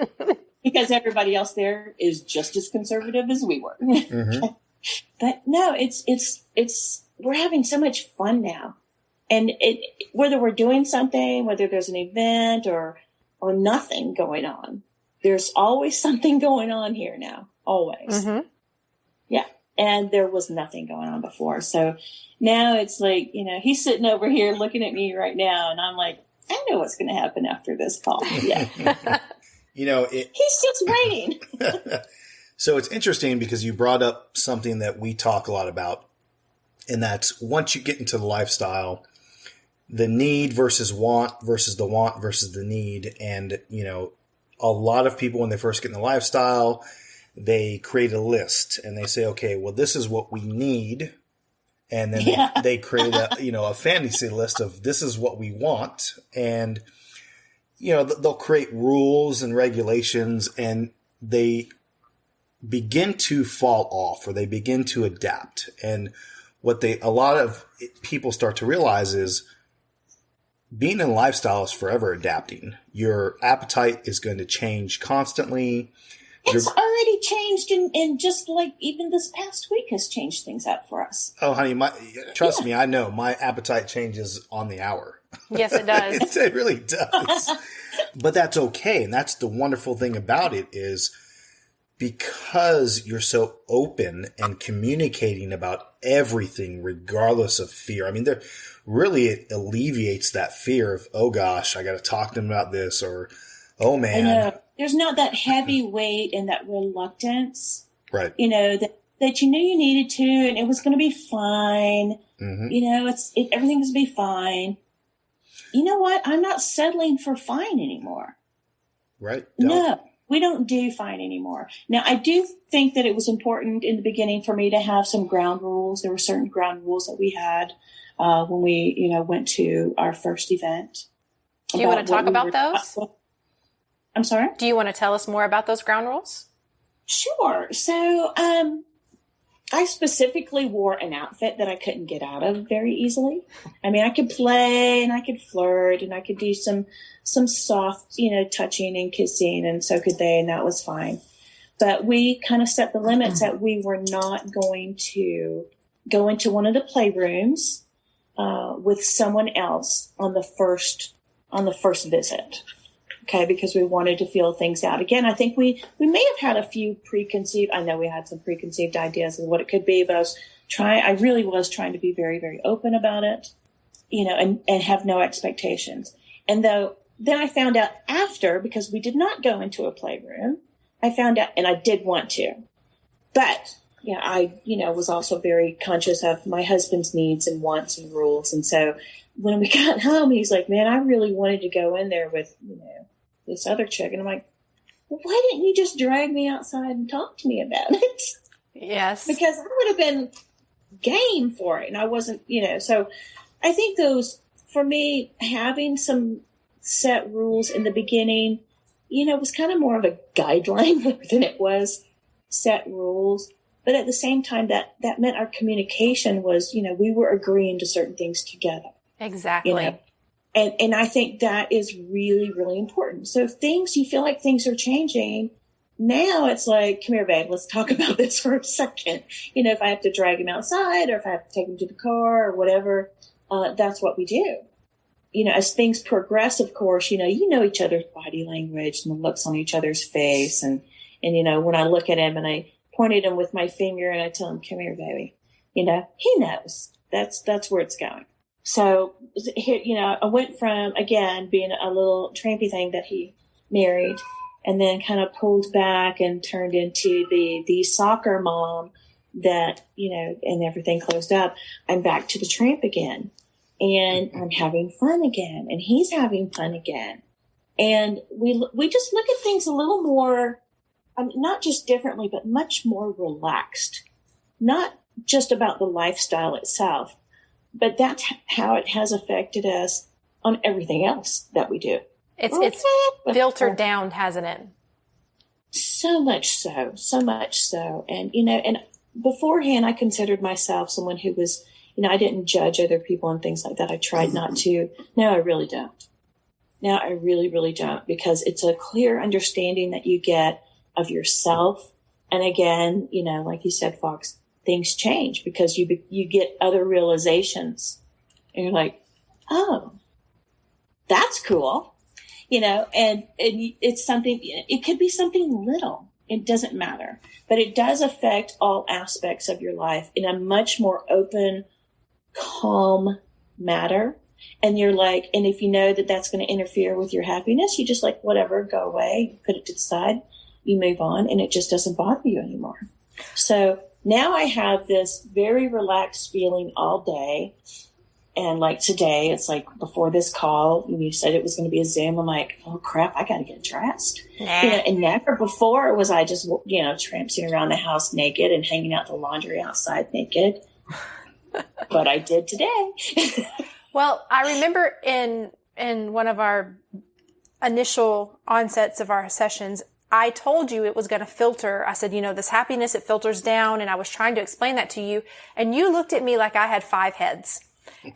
[SPEAKER 7] Because everybody else there is just as conservative as we were. Mm-hmm. But no, it's we're having so much fun now. And whether we're doing something, whether there's an event or nothing going on, there's always something going on here now. Always. Mm-hmm. Yeah. And there was nothing going on before. So now it's like, he's sitting over here looking at me right now, and I'm like, I know what's going to happen after this call. Yeah.
[SPEAKER 6] He's
[SPEAKER 7] just waiting.
[SPEAKER 6] So it's interesting because you brought up something that we talk a lot about, and that's once you get into the lifestyle, the need versus want versus the want versus the need. And, a lot of people when they first get in the lifestyle, they create a list and they say, okay, well, this is what we need. And then they create a fantasy list of this is what we want. And, they'll create rules and regulations, and they begin to fall off, or they begin to adapt. And what a lot of people start to realize is being in lifestyle is forever adapting. Your appetite is going to change constantly.
[SPEAKER 7] It's already changed, and just like even this past week has changed things up for us.
[SPEAKER 6] Oh, honey, trust me, I know my appetite changes on the hour.
[SPEAKER 1] Yes, it does.
[SPEAKER 6] It really does. But that's okay. And that's the wonderful thing about it is because you're so open and communicating about everything, regardless of fear. I mean, it alleviates that fear of, oh gosh, I got to talk to them about this, or, oh man.
[SPEAKER 7] I know. There's not that heavy weight and that reluctance.
[SPEAKER 6] Right.
[SPEAKER 7] That you knew you needed to, and it was going to be fine. Mm-hmm. Everything was going to be fine. you know what? I'm not settling for fine anymore.
[SPEAKER 6] Right.
[SPEAKER 7] No, we don't do fine anymore. Now, I do think that it was important in the beginning for me to have some ground rules. There were certain ground rules that we had when we, went to our first event.
[SPEAKER 1] Do you want to talk about those?
[SPEAKER 7] I'm sorry?
[SPEAKER 1] Do you want to tell us more about those ground rules?
[SPEAKER 7] Sure. So, I specifically wore an outfit that I couldn't get out of very easily. I mean, I could play and I could flirt and I could do some soft, touching and kissing, and so could they, and that was fine. But we kind of set the limits that we were not going to go into one of the playrooms with someone else on the first visit. Okay, because we wanted to feel things out. Again, I think we may have had a few I know we had some preconceived ideas of what it could be, but I really was trying to be very, very open about it, and have no expectations. And then I found out after, because we did not go into a playroom, I found out, and I did want to, but yeah, I, was also very conscious of my husband's needs and wants and rules. And so when we got home, he's like, man, I really wanted to go in there with, this other chick. And I'm like, well, why didn't you just drag me outside and talk to me about it?
[SPEAKER 1] Yes.
[SPEAKER 7] Because I would have been game for it. And I wasn't, so I think for me, having some set rules in the beginning, was kind of more of a guideline than it was set rules. But at the same time, that meant our communication was, we were agreeing to certain things together.
[SPEAKER 1] Exactly.
[SPEAKER 7] And I think that is really, really important. So if you feel like things are changing, now it's like, come here, babe, let's talk about this for a second. If I have to drag him outside or if I have to take him to the car or whatever, that's what we do. As things progress, of course, you know each other's body language and the looks on each other's face. And when I look at him and I point at him with my finger and I tell him, come here, baby, he knows that's where it's going. So, I went from, again, being a little trampy thing that he married and then kind of pulled back and turned into the soccer mom that, and everything closed up. I'm back to the tramp again, and I'm having fun again, and he's having fun again. And we just look at things a little more, not just differently, but much more relaxed, not just about the lifestyle itself. But that's how it has affected us on everything else that we do.
[SPEAKER 1] It's filtered down, hasn't it?
[SPEAKER 7] So much so. And, and beforehand, I considered myself someone who was, I didn't judge other people and things like that. I tried not to. Now I really don't. Now I really, really don't, because it's a clear understanding that you get of yourself. And again, like you said, Fox, things change because you get other realizations and you're like, oh, that's cool. And it's something, it could be something little. It doesn't matter, but it does affect all aspects of your life in a much more open, calm matter. And you're like, and if you know that that's going to interfere with your happiness, you just like, whatever, go away, put it to the side, you move on, and it just doesn't bother you anymore. So now I have this very relaxed feeling all day. And like today, it's like before this call, when you said it was going to be a Zoom, I'm like, oh crap, I got to get dressed.
[SPEAKER 1] Nah.
[SPEAKER 7] And never before was I just, tramping around the house naked and hanging out the laundry outside naked. But I did today.
[SPEAKER 1] Well, I remember in one of our initial onsets of our sessions, I told you it was going to filter. I said, this happiness, it filters down. And I was trying to explain that to you. And you looked at me like I had 5 heads.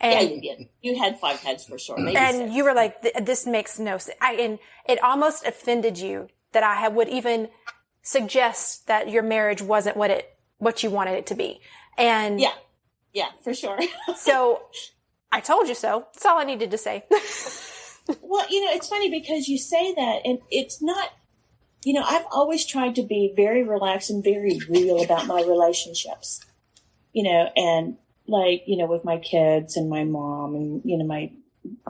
[SPEAKER 1] And,
[SPEAKER 7] yeah, you did. You had 5 heads for sure. Maybe
[SPEAKER 1] and
[SPEAKER 7] 6.
[SPEAKER 1] you were like, this makes no sense. And it almost offended you that I would even suggest that your marriage wasn't what you wanted it to be. And
[SPEAKER 7] yeah, for sure.
[SPEAKER 1] So I told you so. That's all I needed to say.
[SPEAKER 7] Well, it's funny because you say that and it's not, I've always tried to be very relaxed and very real about my relationships, and like, with my kids and my mom and, my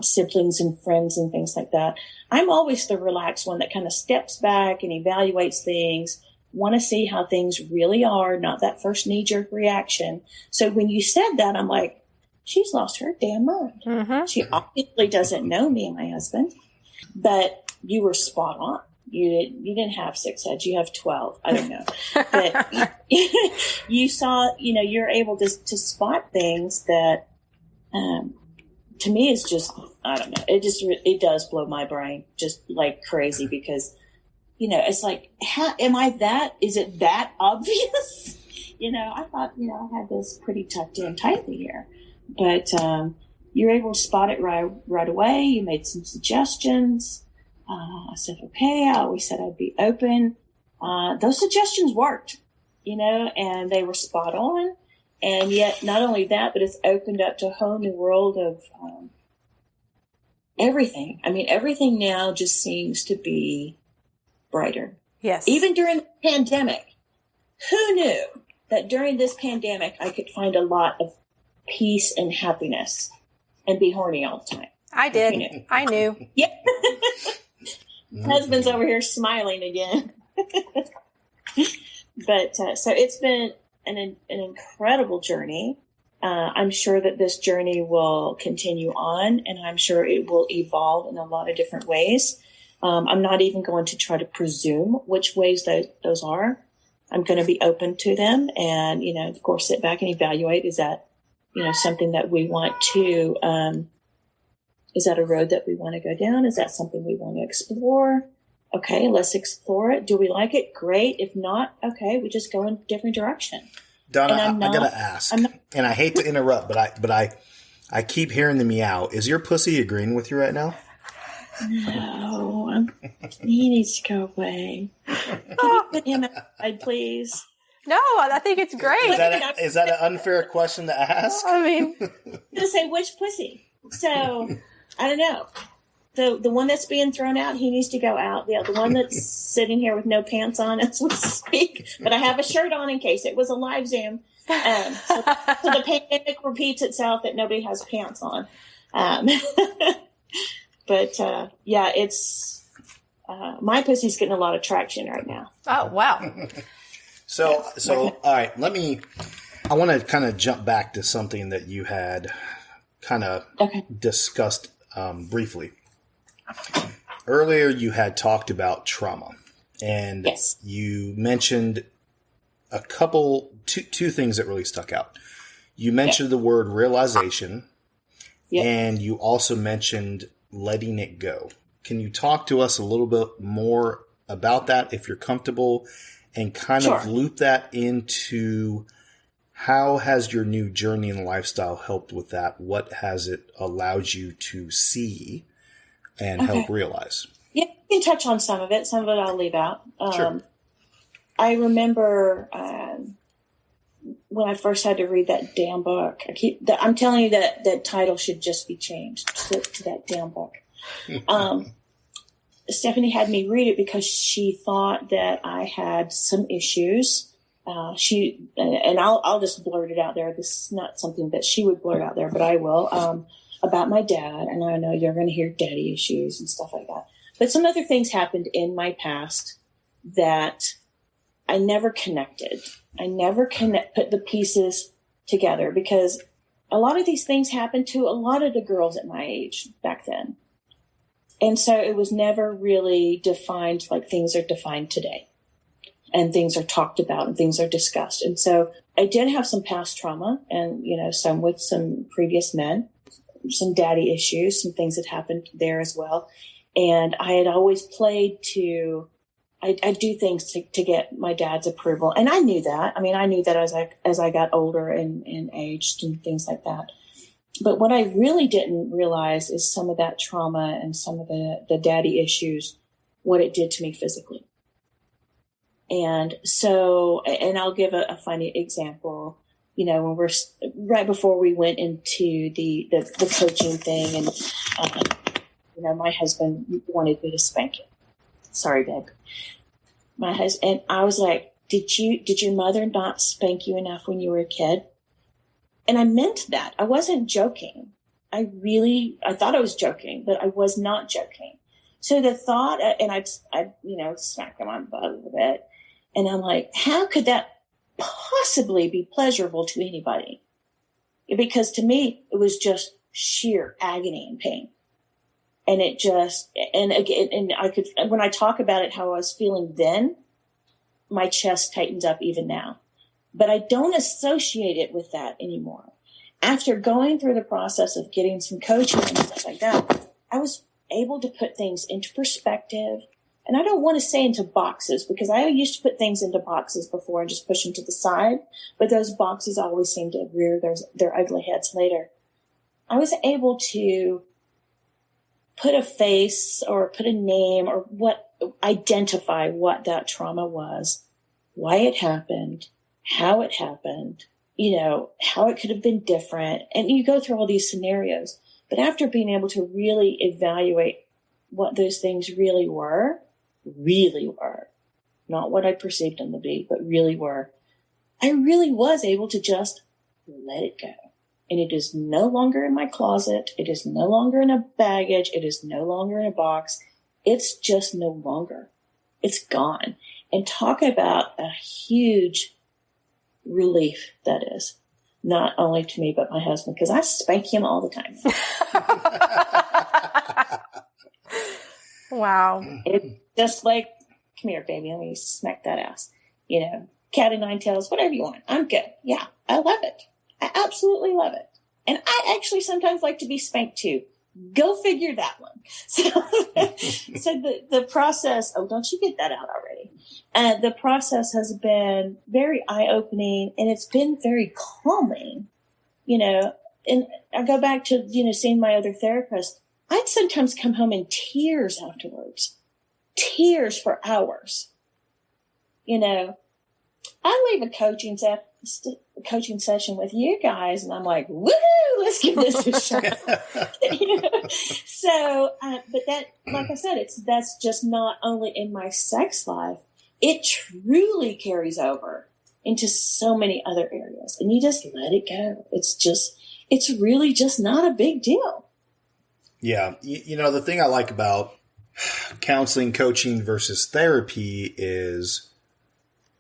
[SPEAKER 7] siblings and friends and things like that. I'm always the relaxed one that kind of steps back and evaluates things, want to see how things really are, not that first knee-jerk reaction. So when you said that, I'm like, she's lost her damn mind.
[SPEAKER 1] Mm-hmm.
[SPEAKER 7] She obviously doesn't know me and my husband, but you were spot on. You didn't have 6 heads. You have 12. I don't know. But you saw, you're able to spot things that, to me is just, I don't know. It does blow my brain just like crazy because, it's like, how am I that? Is it that obvious? I thought, I had this pretty tucked in tightly here, but, you're able to spot it right away. You made some suggestions. I said, okay. I always said I'd be open. Those suggestions worked, and they were spot on. And yet not only that, but it's opened up to a whole new world of, everything. I mean, everything now just seems to be brighter.
[SPEAKER 1] Yes.
[SPEAKER 7] Even during the pandemic, who knew that during this pandemic, I could find a lot of peace and happiness and be horny all the time?
[SPEAKER 1] I did. I knew.
[SPEAKER 7] Yeah. Husband's over here smiling again. But so it's been an incredible journey. I'm sure that this journey will continue on, and I'm sure it will evolve in a lot of different ways. I'm not even going to try to presume which ways those are. I'm going to be open to them and, of course, sit back and evaluate. Is that, something that we want to, is that a road that we want to go down? Is that something we want to explore? Okay, let's explore it. Do we like it? Great. If not, okay, we just go in a different direction.
[SPEAKER 6] Donna, I gotta ask, and I hate to interrupt, but I keep hearing the meow. Is your pussy agreeing with you right now?
[SPEAKER 7] No, he needs to go away. Can you put him outside, please?
[SPEAKER 1] No, I think it's great.
[SPEAKER 6] Is that an unfair question to ask?
[SPEAKER 1] I mean,
[SPEAKER 7] To say which pussy. So I don't know. The one that's being thrown out, he needs to go out. The one that's sitting here with no pants on as we speak, but I have a shirt on in case it was a live Zoom. So the pandemic repeats itself that nobody has pants on. But yeah, it's my pussy's getting a lot of traction right now.
[SPEAKER 1] oh, wow.
[SPEAKER 6] So all right, I want to kind of jump back to something that you had kind of discussed briefly. Earlier, you had talked about trauma, and
[SPEAKER 7] Yes.
[SPEAKER 6] you mentioned two things that really stuck out. You mentioned the word realization,
[SPEAKER 7] Yep.
[SPEAKER 6] and you also mentioned letting it go. Can you talk to us a little bit more about that, if you're comfortable, and kind of
[SPEAKER 7] Sure.
[SPEAKER 6] loop that into how has your new journey and lifestyle helped with that? What has it allowed you to see and help realize?
[SPEAKER 7] Yeah, you can touch on some of it. Some of it I'll leave out.
[SPEAKER 6] Sure.
[SPEAKER 7] I remember when I first had to read that damn book. I'm telling you that title should just be changed to that damn book. Stephanie had me read it because she thought that I had some issues. I'll just blurt it out there. This is not something that she would blurt out there, but I will. About my dad, and I know you're going to hear daddy issues and stuff like that. But some other things happened in my past that I never connected. I never put the pieces together because a lot of these things happened to a lot of the girls at my age back then. And so it was never really defined like things are defined today. And things are talked about and things are discussed. And so I did have some past trauma and, some with some previous men, some daddy issues, some things that happened there as well. And I had always played I do things to get my dad's approval. And I knew that. I mean, I knew that as I got older and aged and things like that. But what I really didn't realize is some of that trauma and some of the daddy issues, what it did to me physically. And so, and I'll give a funny example, when we're right before we went into the coaching thing and, my husband wanted me to spank him. Sorry, babe. My husband, and I was like, did your mother not spank you enough when you were a kid? And I meant that. I wasn't joking. I thought I was joking, but I was not joking. So the thought, and I'd smack him on the butt a little bit. And I'm like, how could that possibly be pleasurable to anybody? Because to me, it was just sheer agony and pain. And it just, and again, and I could, when I talk about it, how I was feeling then, my chest tightens up even now. But I don't associate it with that anymore. After going through the process of getting some coaching and stuff like that, I was able to put things into perspective. And I don't want to say into boxes, because I used to put things into boxes before and just push them to the side. But those boxes always seem to rear their ugly heads later. I was able to put a face or put a name or identify what that trauma was, why it happened, how it happened, how it could have been different. And you go through all these scenarios. But after being able to really evaluate what those things really were, not what I perceived them to be, but really were, I really was able to just let it go. And it is no longer in my closet. It is no longer in a baggage. It is no longer in a box. It's just no longer. It's gone. And talk about a huge relief that is, not only to me, but my husband, because I spank him all the time.
[SPEAKER 1] Wow.
[SPEAKER 7] It's just like, come here, baby, let me smack that ass. Cat o' nine tails, whatever you want. I'm good. Yeah, I love it. I absolutely love it. And I actually sometimes like to be spanked too. Go figure that one. So the process, don't you get that out already? The process has been very eye-opening, and it's been very calming, and I go back to, seeing my other therapist. I'd sometimes come home in tears afterwards, tears for hours. I leave a coaching session with you guys, and I'm like, woohoo, let's give this a shot. So, but that, like I said, that's just not only in my sex life, it truly carries over into so many other areas, and you just let it go. It's really just not a big deal.
[SPEAKER 6] Yeah. The thing I like about counseling, coaching versus therapy is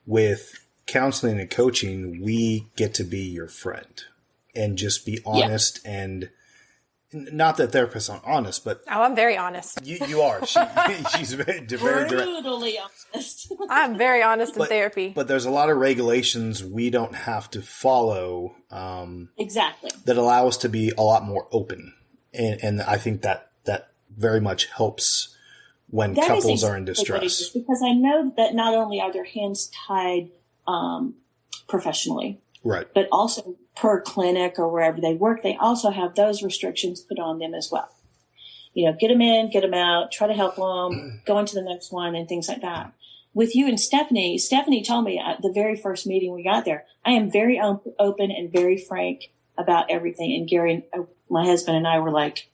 [SPEAKER 6] with counseling and coaching, we get to be your friend and just be honest. Yeah. And not that therapists aren't honest, but
[SPEAKER 1] I'm very honest.
[SPEAKER 6] You are. She's very
[SPEAKER 7] brutally honest.
[SPEAKER 1] I'm very honest in therapy.
[SPEAKER 6] But there's a lot of regulations we don't have to follow.
[SPEAKER 7] Exactly.
[SPEAKER 6] That allow us to be a lot more open, and I think that very much helps when couples are in distress.
[SPEAKER 7] Because I know that not only are their hands tied professionally,
[SPEAKER 6] right,
[SPEAKER 7] but also per clinic or wherever they work, they also have those restrictions put on them as well. Get them in, get them out, try to help them, go into the next one, and things like that. With you and Stephanie told me at the very first meeting we got there, I am very open and very frank about everything. And Gary, my husband, and I were like,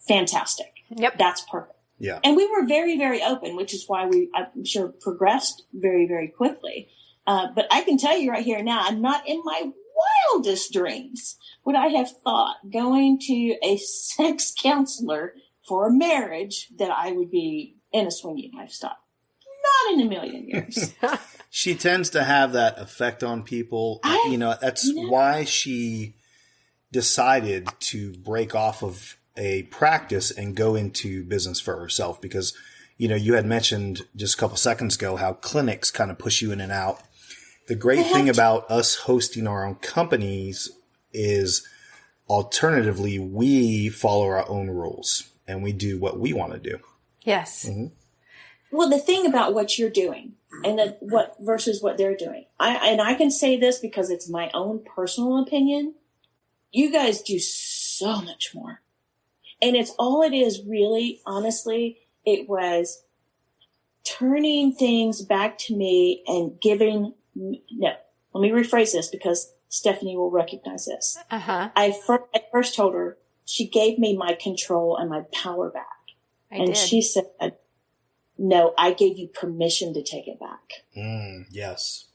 [SPEAKER 7] fantastic.
[SPEAKER 1] Yep.
[SPEAKER 7] That's perfect.
[SPEAKER 6] Yeah.
[SPEAKER 7] And we were very, very open, which is why I'm sure, progressed very, very quickly. But I can tell you right here now, I'm not in my wildest dreams would I have thought going to a sex counselor for a marriage that I would be in a swinging lifestyle. Not in a million years.
[SPEAKER 6] She tends to have that effect on people. That's why she decided to break off of a practice and go into business for herself, because, you had mentioned just a couple seconds ago how clinics kind of push you in and out. The great thing about us hosting our own companies is, alternatively, we follow our own rules and we do what we want to do.
[SPEAKER 1] Yes.
[SPEAKER 6] Mm-hmm.
[SPEAKER 7] Well, the thing about what you're doing and what versus what they're doing, I can say this because it's my own personal opinion. You guys do so much more. And it is really, honestly, it was turning things back to me and giving. No, let me rephrase this because Stephanie will recognize this.
[SPEAKER 1] Uh-huh.
[SPEAKER 7] I first told her, she gave me my control and my power back. She said, no, I gave you permission to take it back.
[SPEAKER 6] Yes.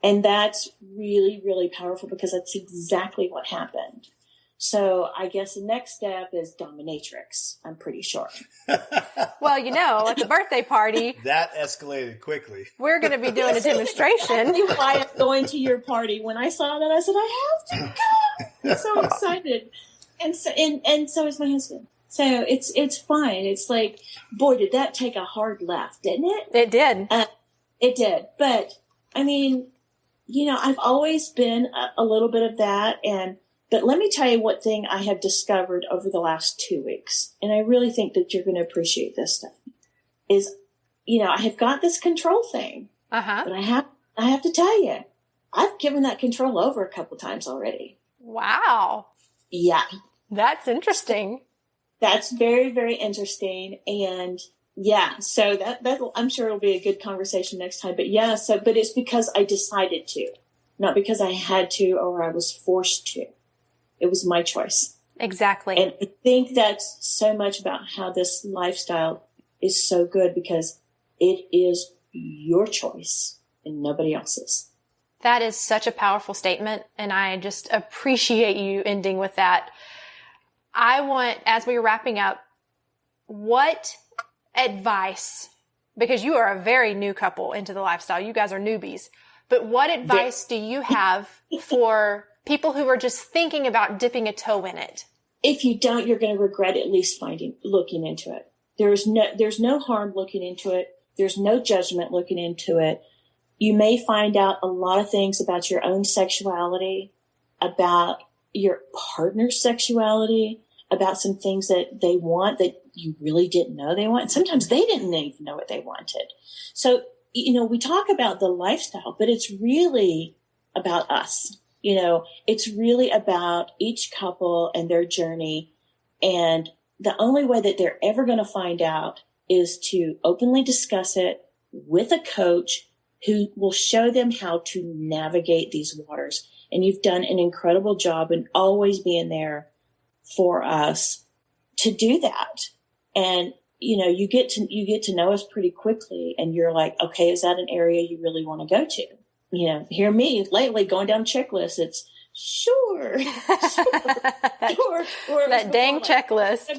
[SPEAKER 7] And that's really, really powerful because that's exactly what happened. So I guess the next step is dominatrix, I'm pretty sure.
[SPEAKER 1] Well, at the birthday party.
[SPEAKER 6] That escalated quickly.
[SPEAKER 1] We're going to be doing a demonstration.
[SPEAKER 7] That's why I'm going to your party. When I saw that, I said, I have to go. I'm so excited. And so is my husband. So it's fine. It's like, boy, did that take a hard left, didn't it?
[SPEAKER 1] It did.
[SPEAKER 7] It did. But I mean, I've always been a little bit of that. But let me tell you what thing I have discovered over the last 2 weeks. And I really think that you're going to appreciate this stuff is, I have got this control thing, but I have to tell you, I've given that control over a couple times already.
[SPEAKER 1] Wow.
[SPEAKER 7] Yeah.
[SPEAKER 1] That's interesting.
[SPEAKER 7] That's very, very interesting. And yeah, so that I'm sure it'll be a good conversation next time. But yeah, but it's because I decided to, not because I had to or I was forced to. It was my choice.
[SPEAKER 1] Exactly.
[SPEAKER 7] And I think that's so much about how this lifestyle is so good because it is your choice and nobody else's.
[SPEAKER 1] That is such a powerful statement. And I just appreciate you ending with that. I want, as we're wrapping up, what advice, because you are a very new couple into the lifestyle, you guys are newbies, but what advice do you have for people who are just thinking about dipping a toe in it?
[SPEAKER 7] If you don't, you're going to regret at least looking into it. There's no harm looking into it. There's no judgment looking into it. You may find out a lot of things about your own sexuality, about your partner's sexuality, about some things that they want that you really didn't know they want. And sometimes they didn't even know what they wanted. So, we talk about the lifestyle, but it's really about us. It's really about each couple and their journey. And the only way that they're ever going to find out is to openly discuss it with a coach who will show them how to navigate these waters. And you've done an incredible job in always being there for us to do that. And, you get to know us pretty quickly and you're like, okay, is that an area you really want to go to? Hear me lately going down checklists. It's sure. Or
[SPEAKER 1] that dang checklist.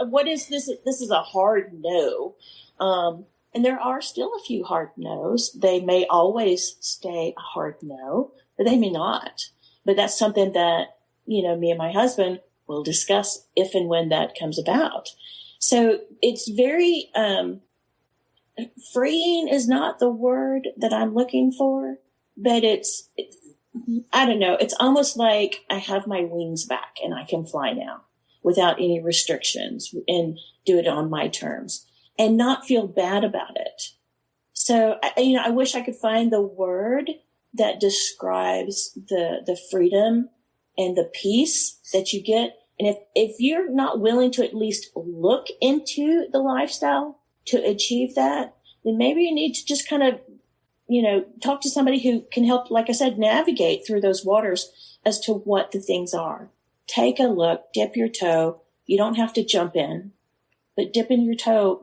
[SPEAKER 7] What is this? This is a hard no. And there are still a few hard no's. They may always stay a hard no, but they may not. But that's something that, me and my husband will discuss if and when that comes about. So it's very, freeing is not the word that I'm looking for, but I don't know. It's almost like I have my wings back and I can fly now without any restrictions and do it on my terms and not feel bad about it. So, I wish I could find the word that describes the freedom and the peace that you get. And if you're not willing to at least look into the lifestyle to achieve that, then maybe you need to just kind of, talk to somebody who can help, like I said, navigate through those waters as to what the things are. Take a look, dip your toe. You don't have to jump in, but dipping your toe,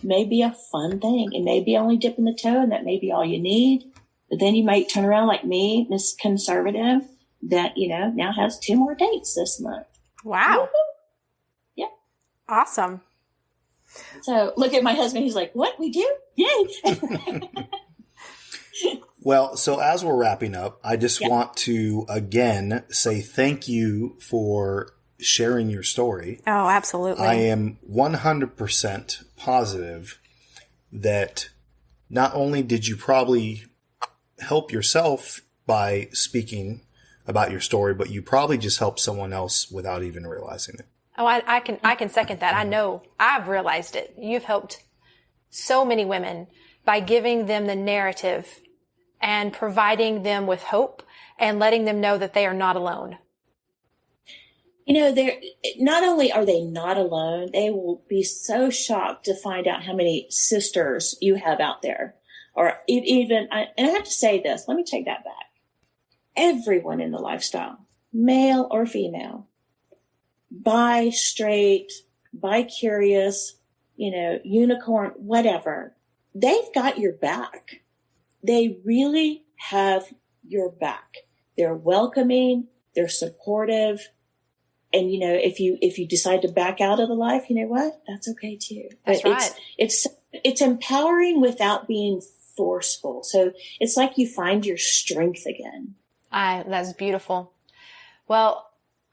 [SPEAKER 7] may be a fun thing. It may be only dipping the toe and that may be all you need. But then you might turn around like me, Miss Conservative, that, now has 2 more dates this month.
[SPEAKER 1] Wow.
[SPEAKER 7] Woo-hoo. Yeah.
[SPEAKER 1] Awesome.
[SPEAKER 7] So look at my husband. He's like, what? We do? Yay.
[SPEAKER 6] Well, so as we're wrapping up, I just want to again say thank you for sharing your story.
[SPEAKER 1] Oh, absolutely.
[SPEAKER 6] I am 100% positive that not only did you probably help yourself by speaking about your story, but you probably just helped someone else without even realizing it.
[SPEAKER 1] Oh, I can second that. I know I've realized it. You've helped so many women by giving them the narrative and providing them with hope and letting them know that they are not alone.
[SPEAKER 7] They're not only are they not alone, they will be so shocked to find out how many sisters you have out there. Or even, and I have to say this, let me take that back. Everyone in the lifestyle, male or female, bi, straight, bi-curious, unicorn, whatever, they've got your back. They really have your back. They're welcoming, they're supportive. And, if you decide to back out of the life, you know what? That's okay too.
[SPEAKER 1] That's
[SPEAKER 7] but
[SPEAKER 1] right.
[SPEAKER 7] It's empowering without being forceful. So it's like you find your strength again.
[SPEAKER 1] That's beautiful. Well,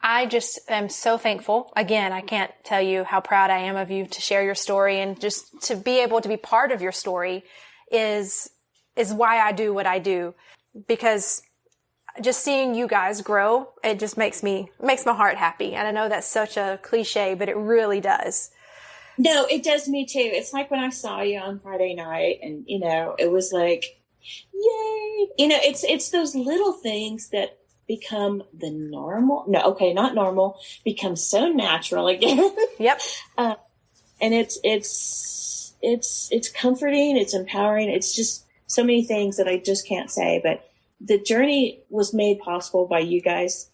[SPEAKER 1] I just am so thankful. Again, I can't tell you how proud I am of you to share your story, and just to be able to be part of your story is why I do what I do, because just seeing you guys grow, it just makes my heart happy. And I know that's such a cliche, but it really does.
[SPEAKER 7] No, it does me too. It's like when I saw you on Friday night, and it was like, yay. It's those little things that become the normal. No, okay, not normal. Become so natural again.
[SPEAKER 1] Yep.
[SPEAKER 7] And it's comforting. It's empowering. It's just so many things that I just can't say. But the journey was made possible by you guys,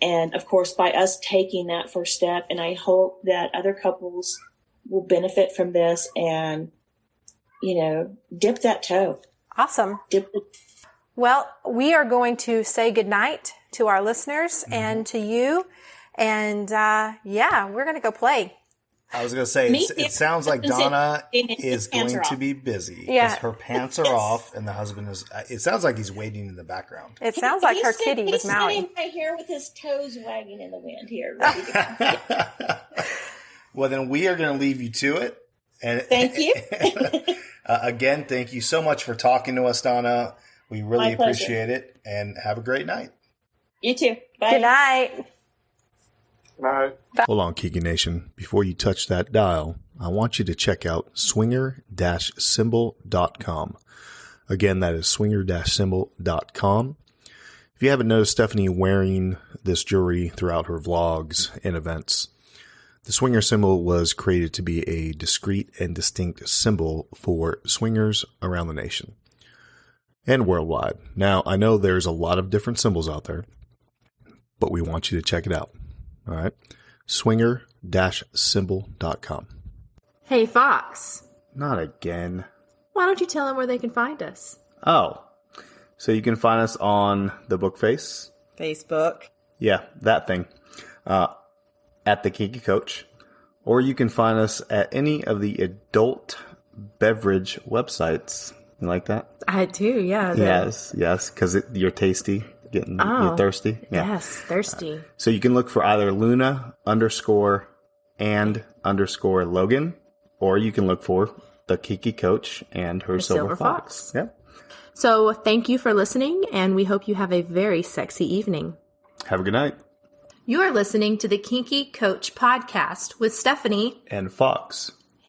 [SPEAKER 7] and of course by us taking that first step. And I hope that other couples will benefit from this and dip that toe.
[SPEAKER 1] Awesome. Well, we are going to say goodnight to our listeners and to you. And we're going to go play.
[SPEAKER 6] I was going to say, it sounds like Donna is going to be busy because her pants are off and the husband is, it sounds like he's waiting in the background.
[SPEAKER 1] It sounds like her kitty was mowing.
[SPEAKER 7] He's sitting right here with his toes wagging in the wind here. Ready to go.
[SPEAKER 6] Well, then we are going to leave you to it. And
[SPEAKER 7] thank you.
[SPEAKER 6] Again, thank you so much for talking to us, Donna. We really
[SPEAKER 7] My pleasure.
[SPEAKER 6] appreciate it, and have a great night.
[SPEAKER 7] You too. Bye.
[SPEAKER 1] Good night.
[SPEAKER 8] Bye.
[SPEAKER 2] Hold on, Kiki Nation. Before you touch that dial, I want you to check out swinger-symbol.com. Again, that is swinger-symbol.com. If you haven't noticed Stephanie wearing this jewelry throughout her vlogs and events, the swinger symbol was created to be a discrete and distinct symbol for swingers around the nation and worldwide. Now, I know there's a lot of different symbols out there, but we want you to check it out. All right. Swinger-symbol.com.
[SPEAKER 9] Hey, Fox.
[SPEAKER 2] Not again.
[SPEAKER 9] Why don't you tell them where they can find us?
[SPEAKER 2] Oh, so you can find us on the book face.
[SPEAKER 10] Facebook.
[SPEAKER 2] Yeah, that thing. At the Kinky Coach. Or you can find us at any of the adult beverage websites. You like that?
[SPEAKER 9] I do, yeah.
[SPEAKER 2] Yes, because you're tasty. You're thirsty. Yeah.
[SPEAKER 9] Yes, thirsty.
[SPEAKER 2] So you can look for either Luna_and_Logan, or you can look for the Kinky Coach and her Silver Fox. Yep.
[SPEAKER 9] So thank you for listening, and we hope you have a very sexy evening.
[SPEAKER 2] Have a good night.
[SPEAKER 1] You are listening to the Kinky Coach podcast with Stephanie
[SPEAKER 2] and Fox.